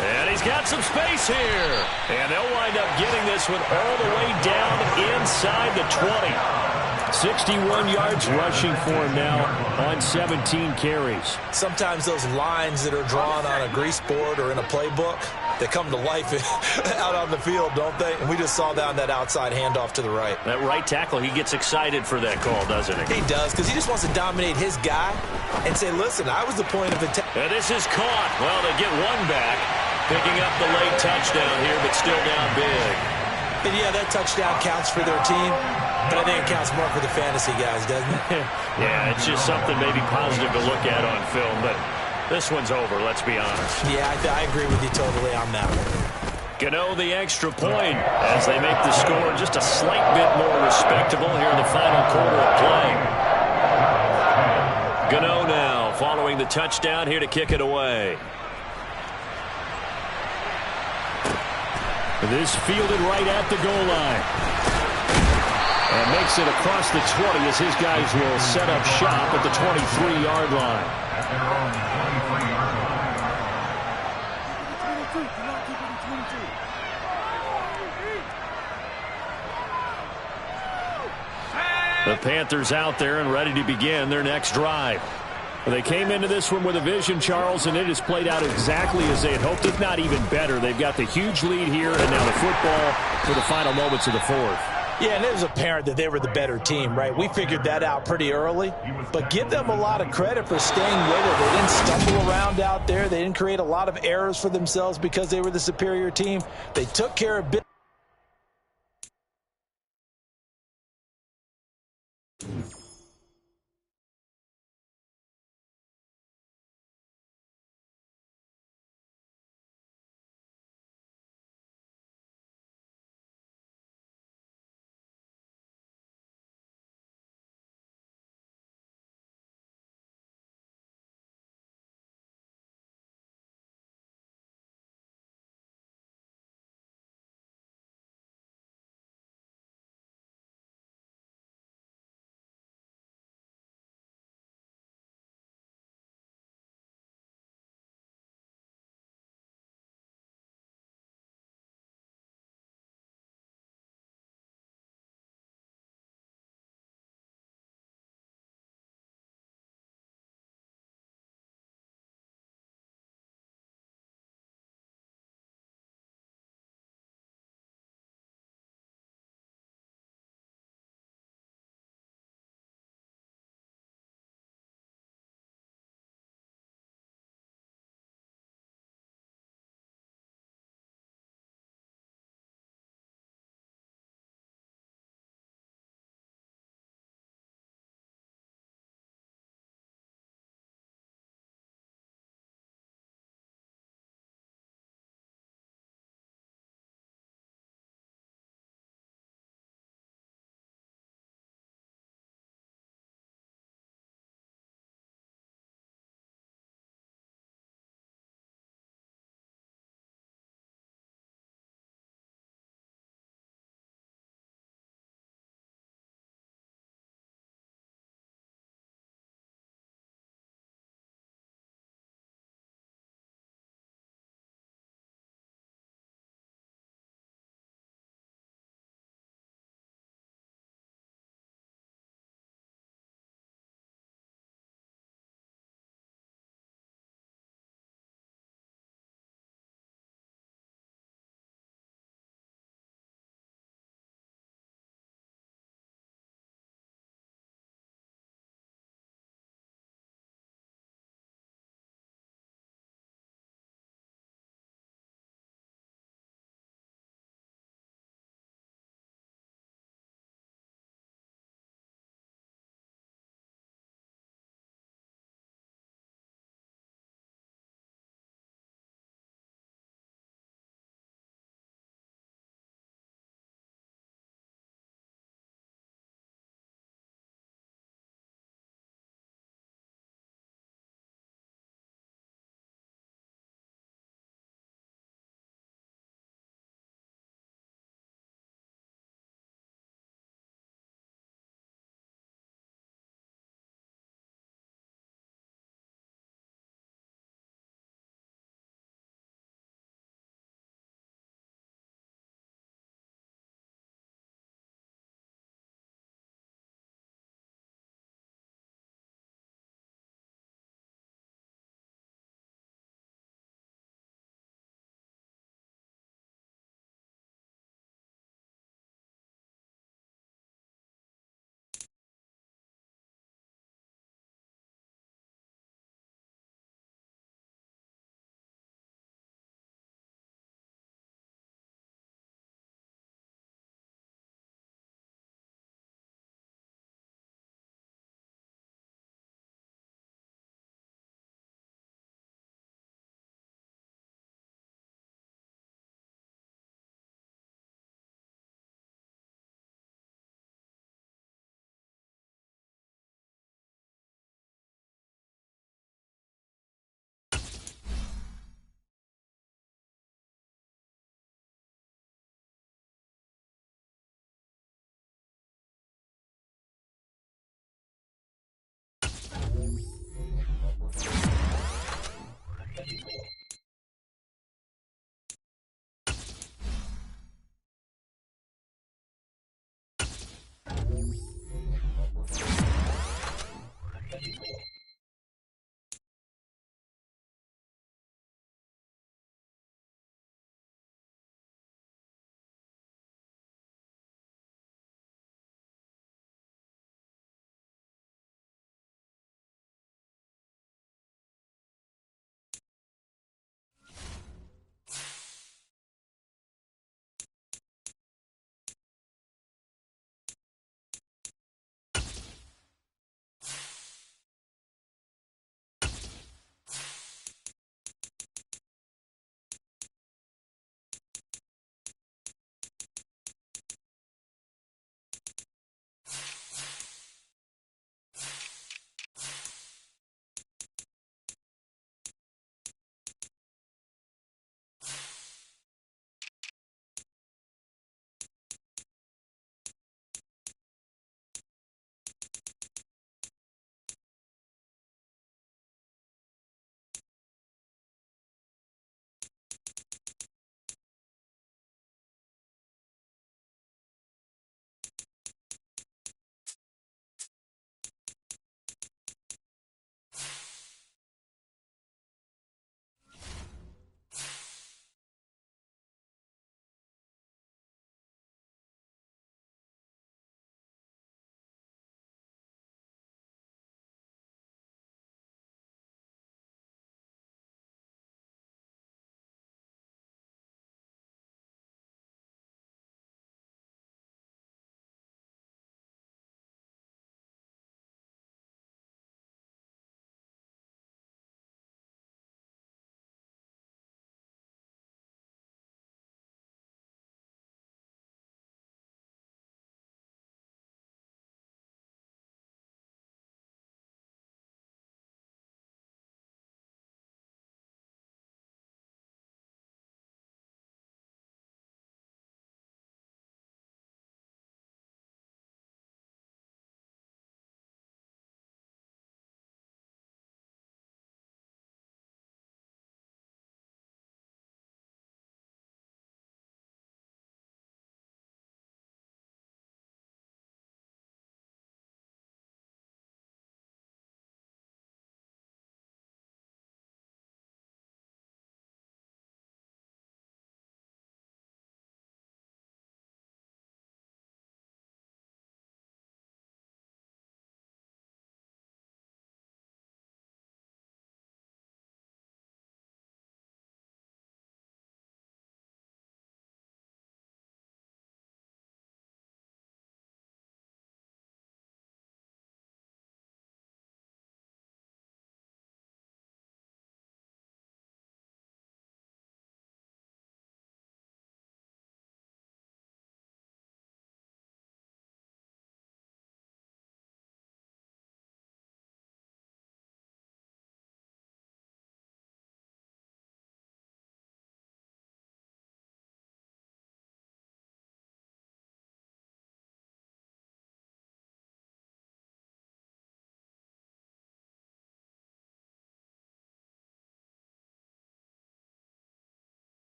And he's got some space here. And they'll wind up getting this one all the way down inside the 20. 61 yards rushing for him now on 17 carries. Sometimes those lines that are drawn on a grease board or in a playbook, they come to life out on the field, don't they? And we just saw down that outside handoff to the right. That right tackle, he gets excited for that call, doesn't he? He does, because he just wants to dominate his guy and say, listen, I was the point of attack. And this is caught. Well, they get one back, picking up the late touchdown here, but still down big. And yeah, that touchdown counts for their team, but I think it counts more for the fantasy guys, doesn't it? Yeah, it's just something maybe positive to look at on film, but this one's over, let's be honest. Yeah, I agree with you totally on that one. Gano the extra point as they make the score just a slight bit more respectable here in the final quarter of play. Gano now following the touchdown here to kick it away. This fielded right at the goal line. And makes it across the 20 as his guys will set up shop at the 23-yard line. At their own 23-yard line. The Panthers out there and ready to begin their next drive. They came into this one with a vision, Charles, and it has played out exactly as they had hoped, if not even better. They've got the huge lead here, and now the football for the final moments of the fourth. Yeah, and it was apparent that they were the better team, right? We figured that out pretty early, but give them a lot of credit for staying with it. They didn't stumble around out there. They didn't create a lot of errors for themselves because they were the superior team. They took care of business.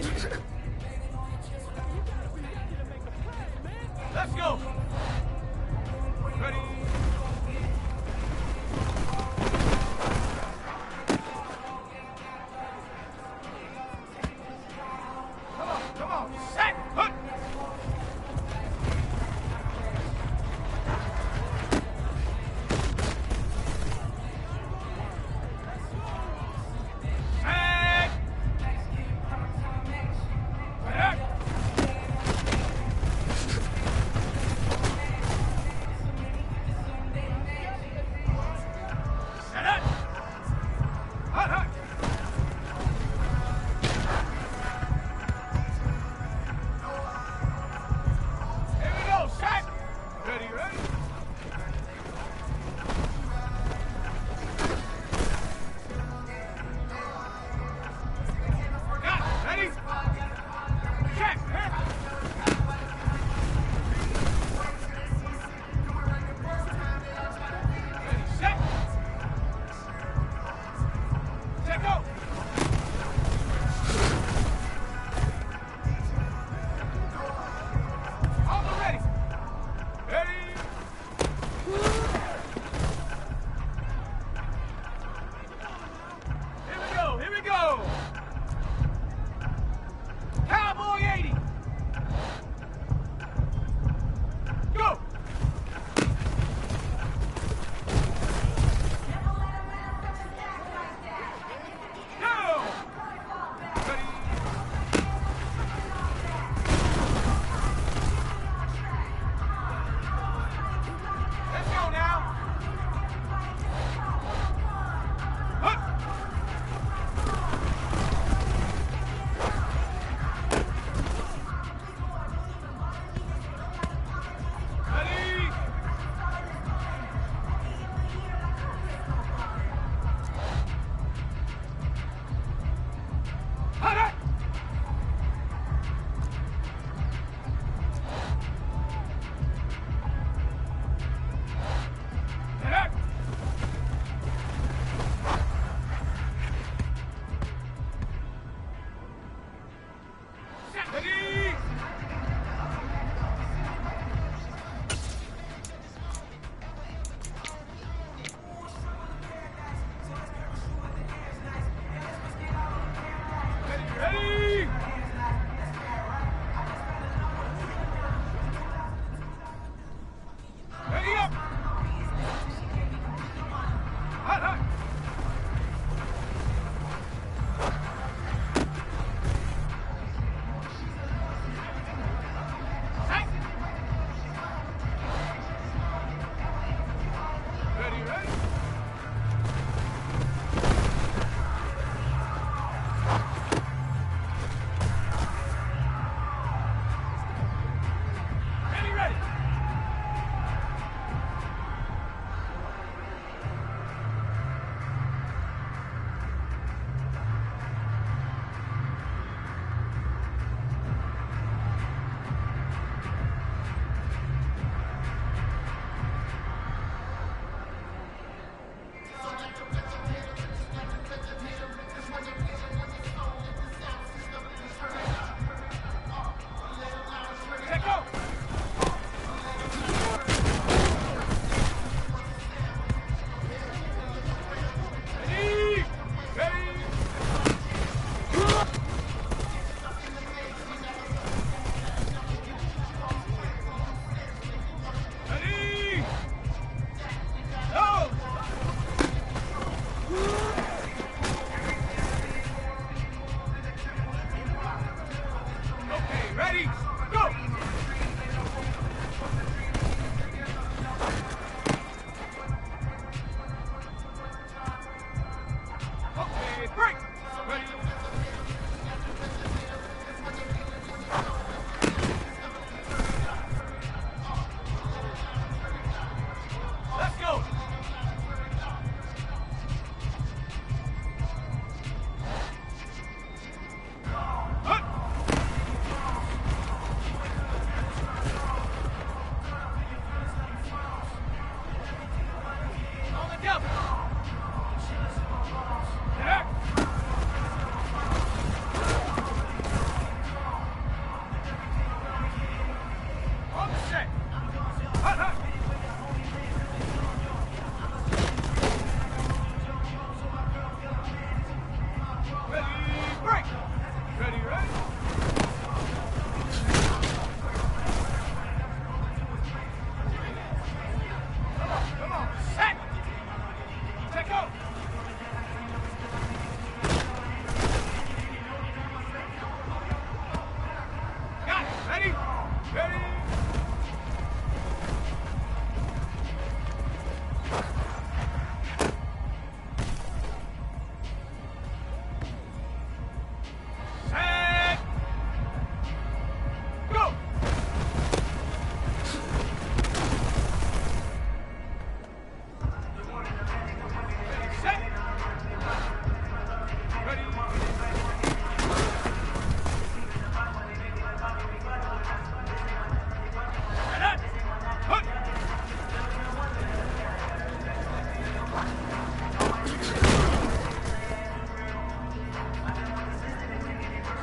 Let's go. Ready. Come on. Set. Put. Set.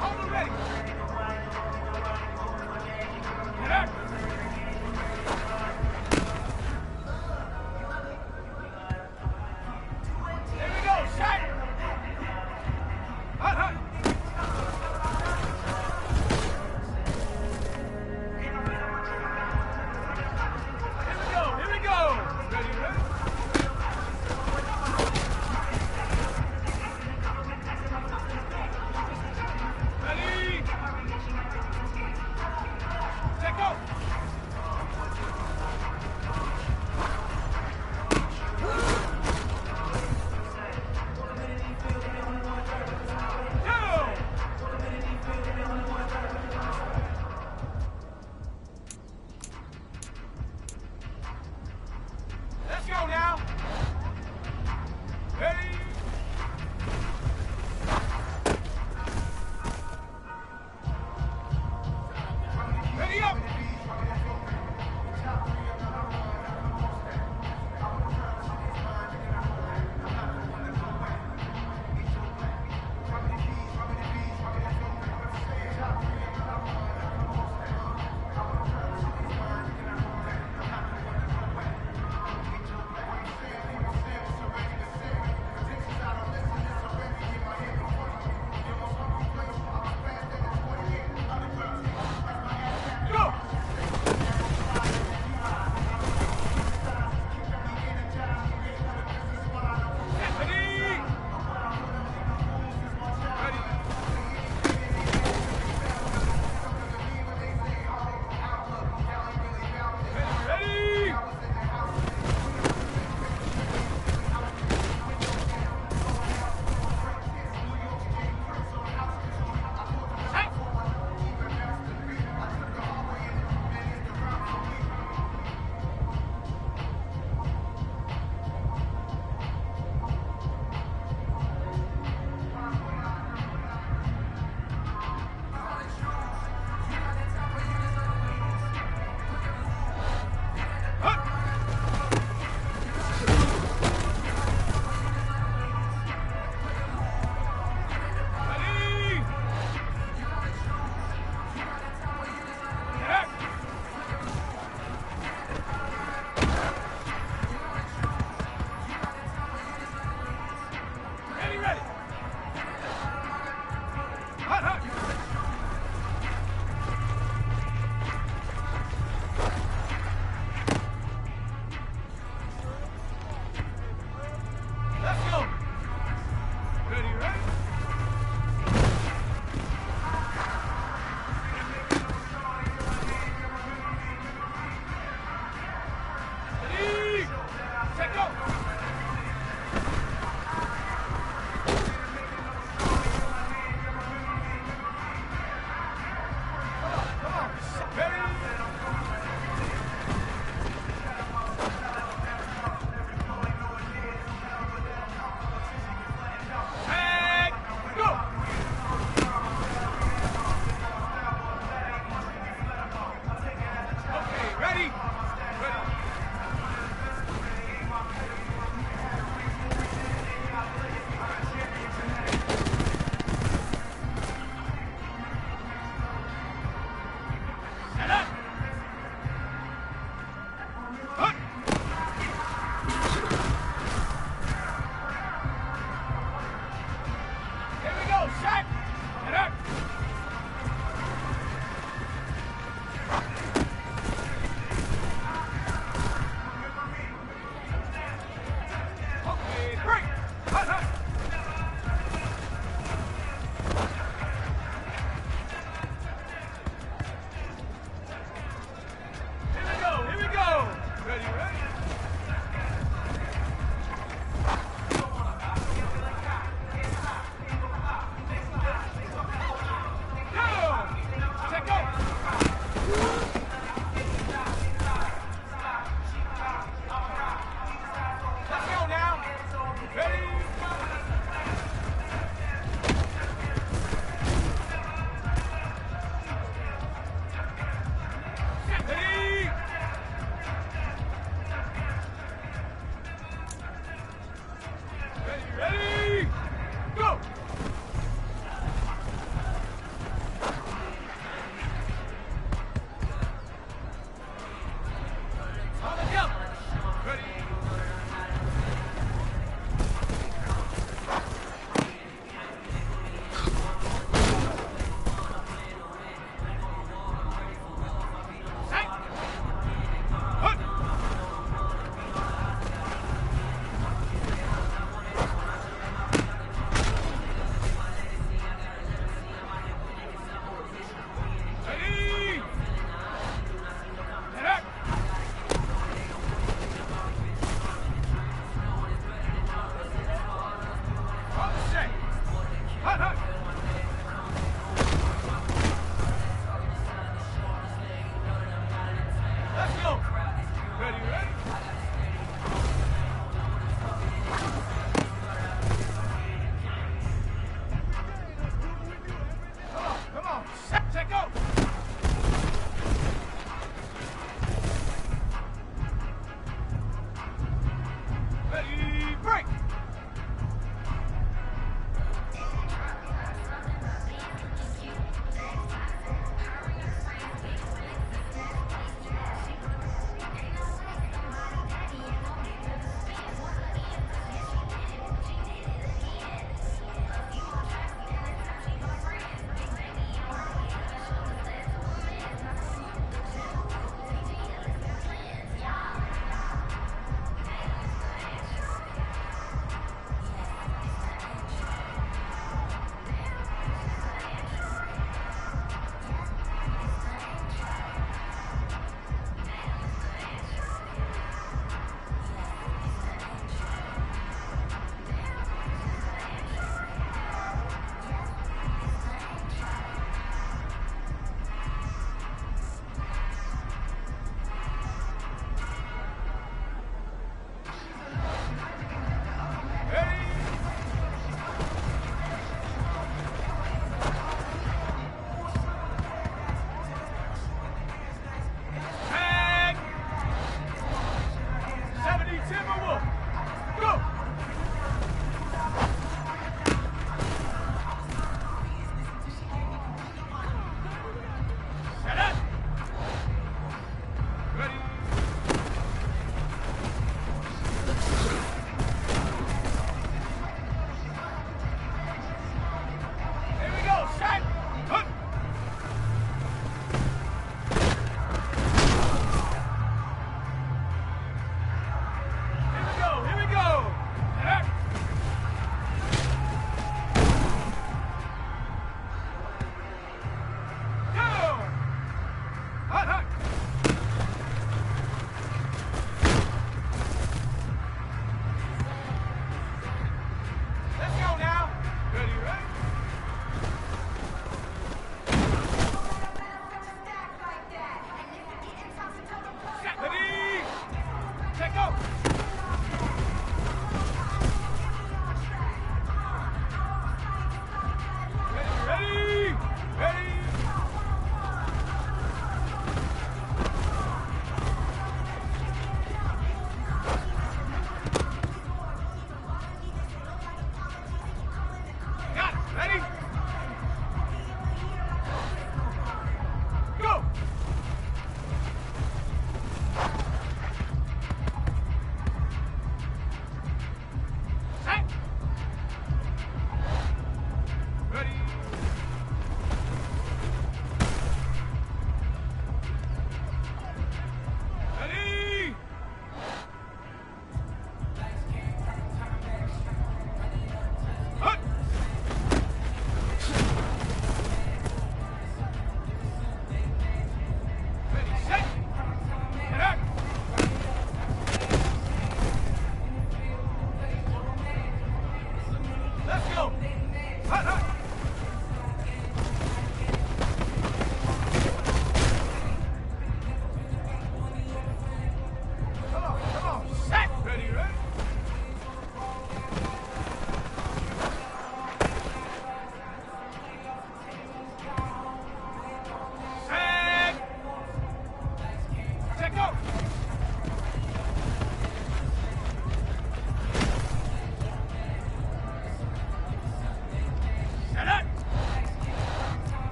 Hold it ready. Get up. There we go, shot. Hut, hut. Here we go. Ready, ready. Ready.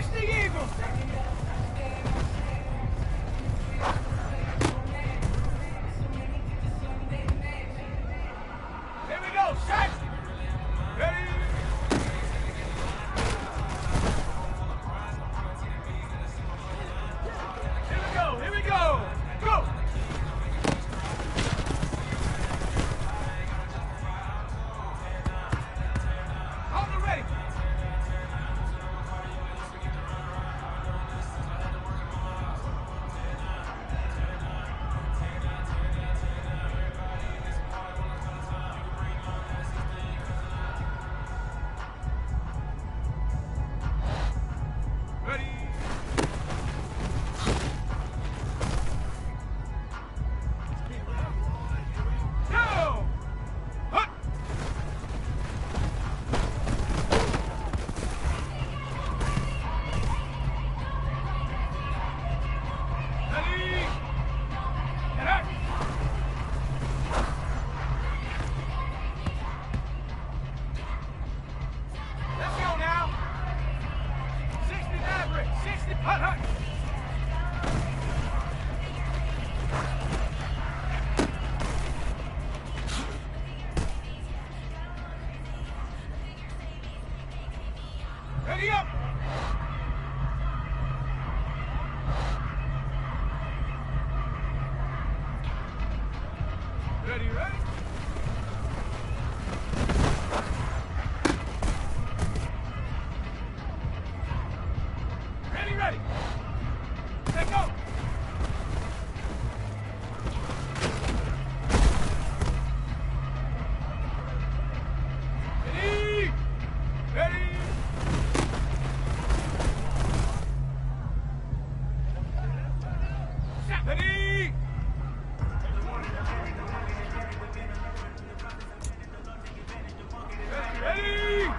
Catch the eagle. Here we go. Set. Ready. Here we go. Here we go. Go. On the ready. Ready. Go. Hut. Ready. Get up. Let's go now. 60 average. 60. Hut, hut. Ready up. Ready, ready. Ready, ready. Let go. Ready. Ready. Set. Ready. Ready.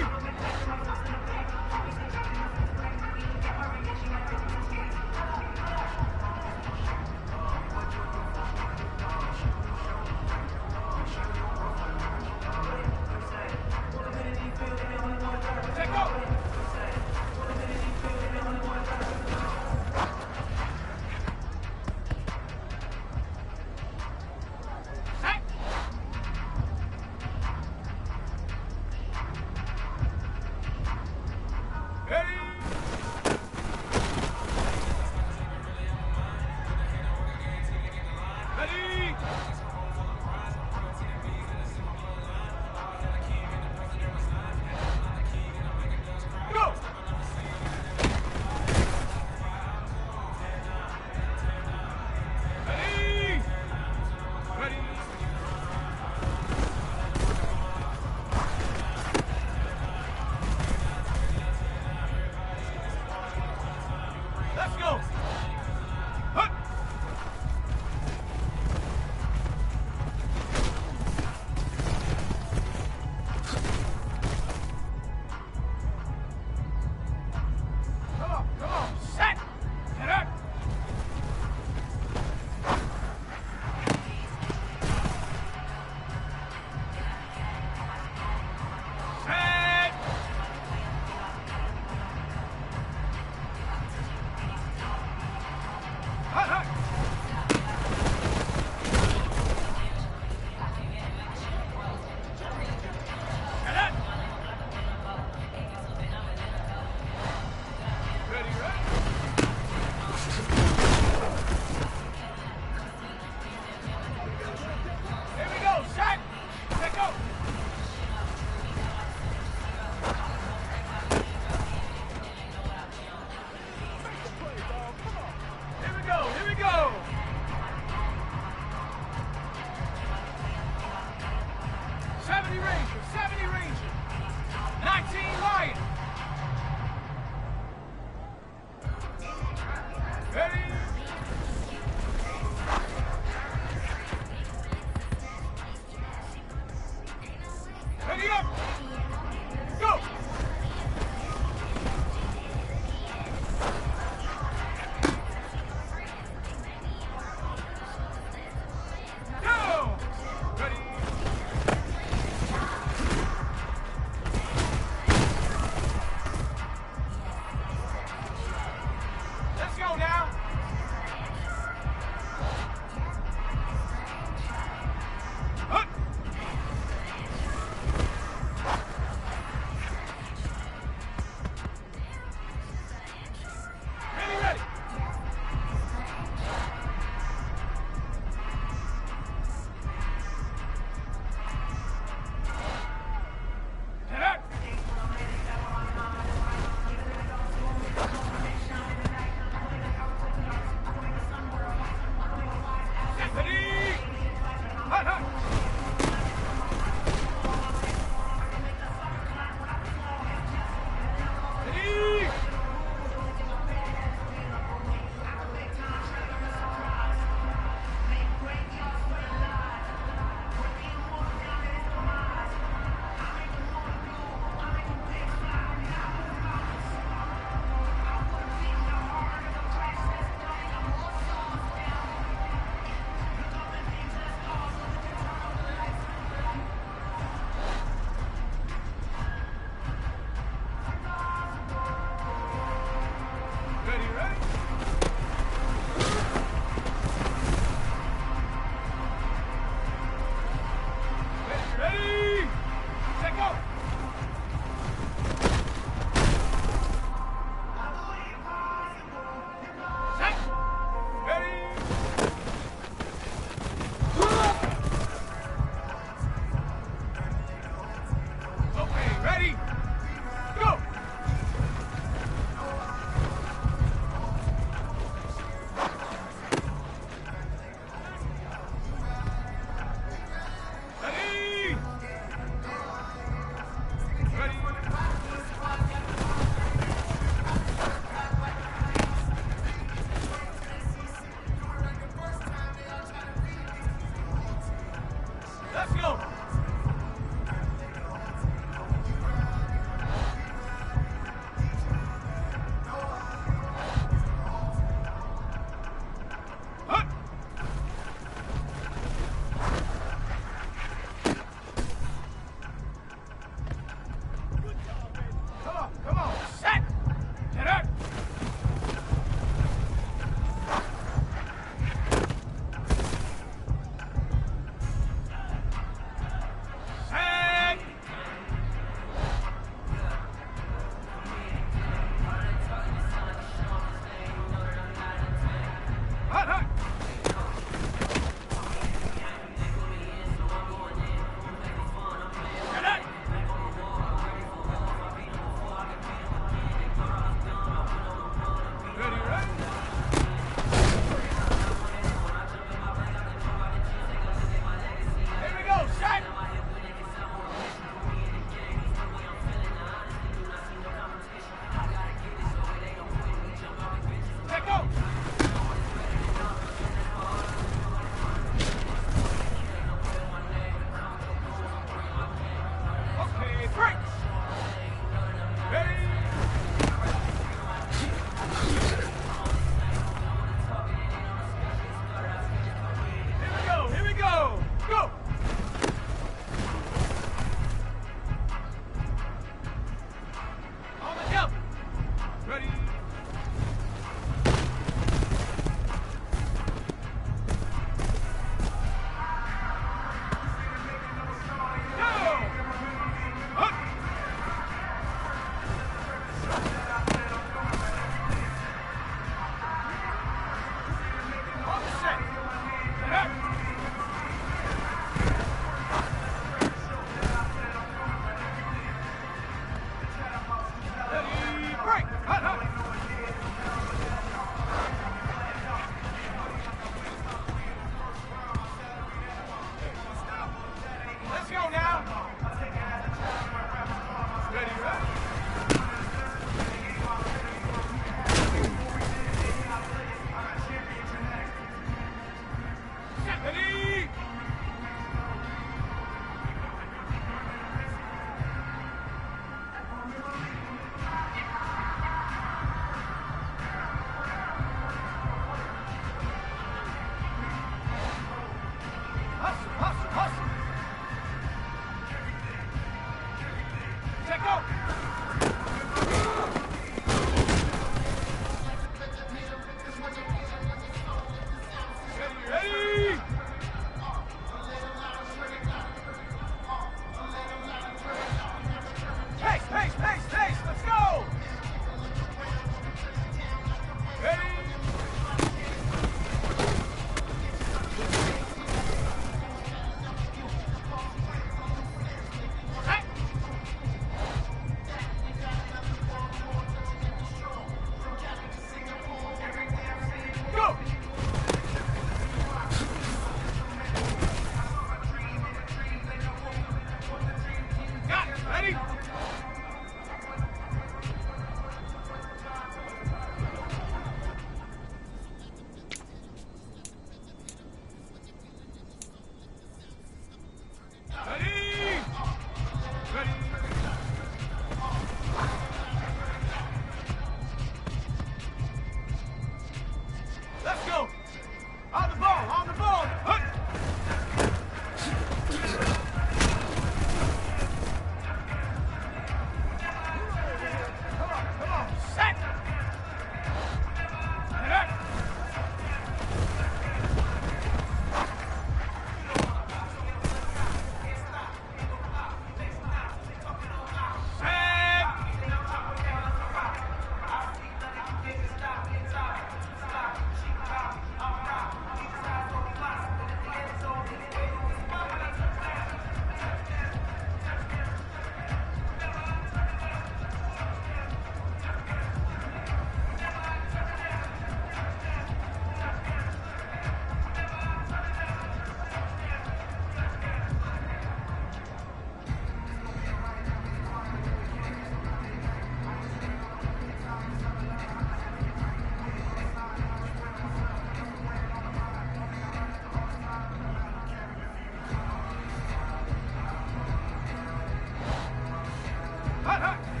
Hut, hut.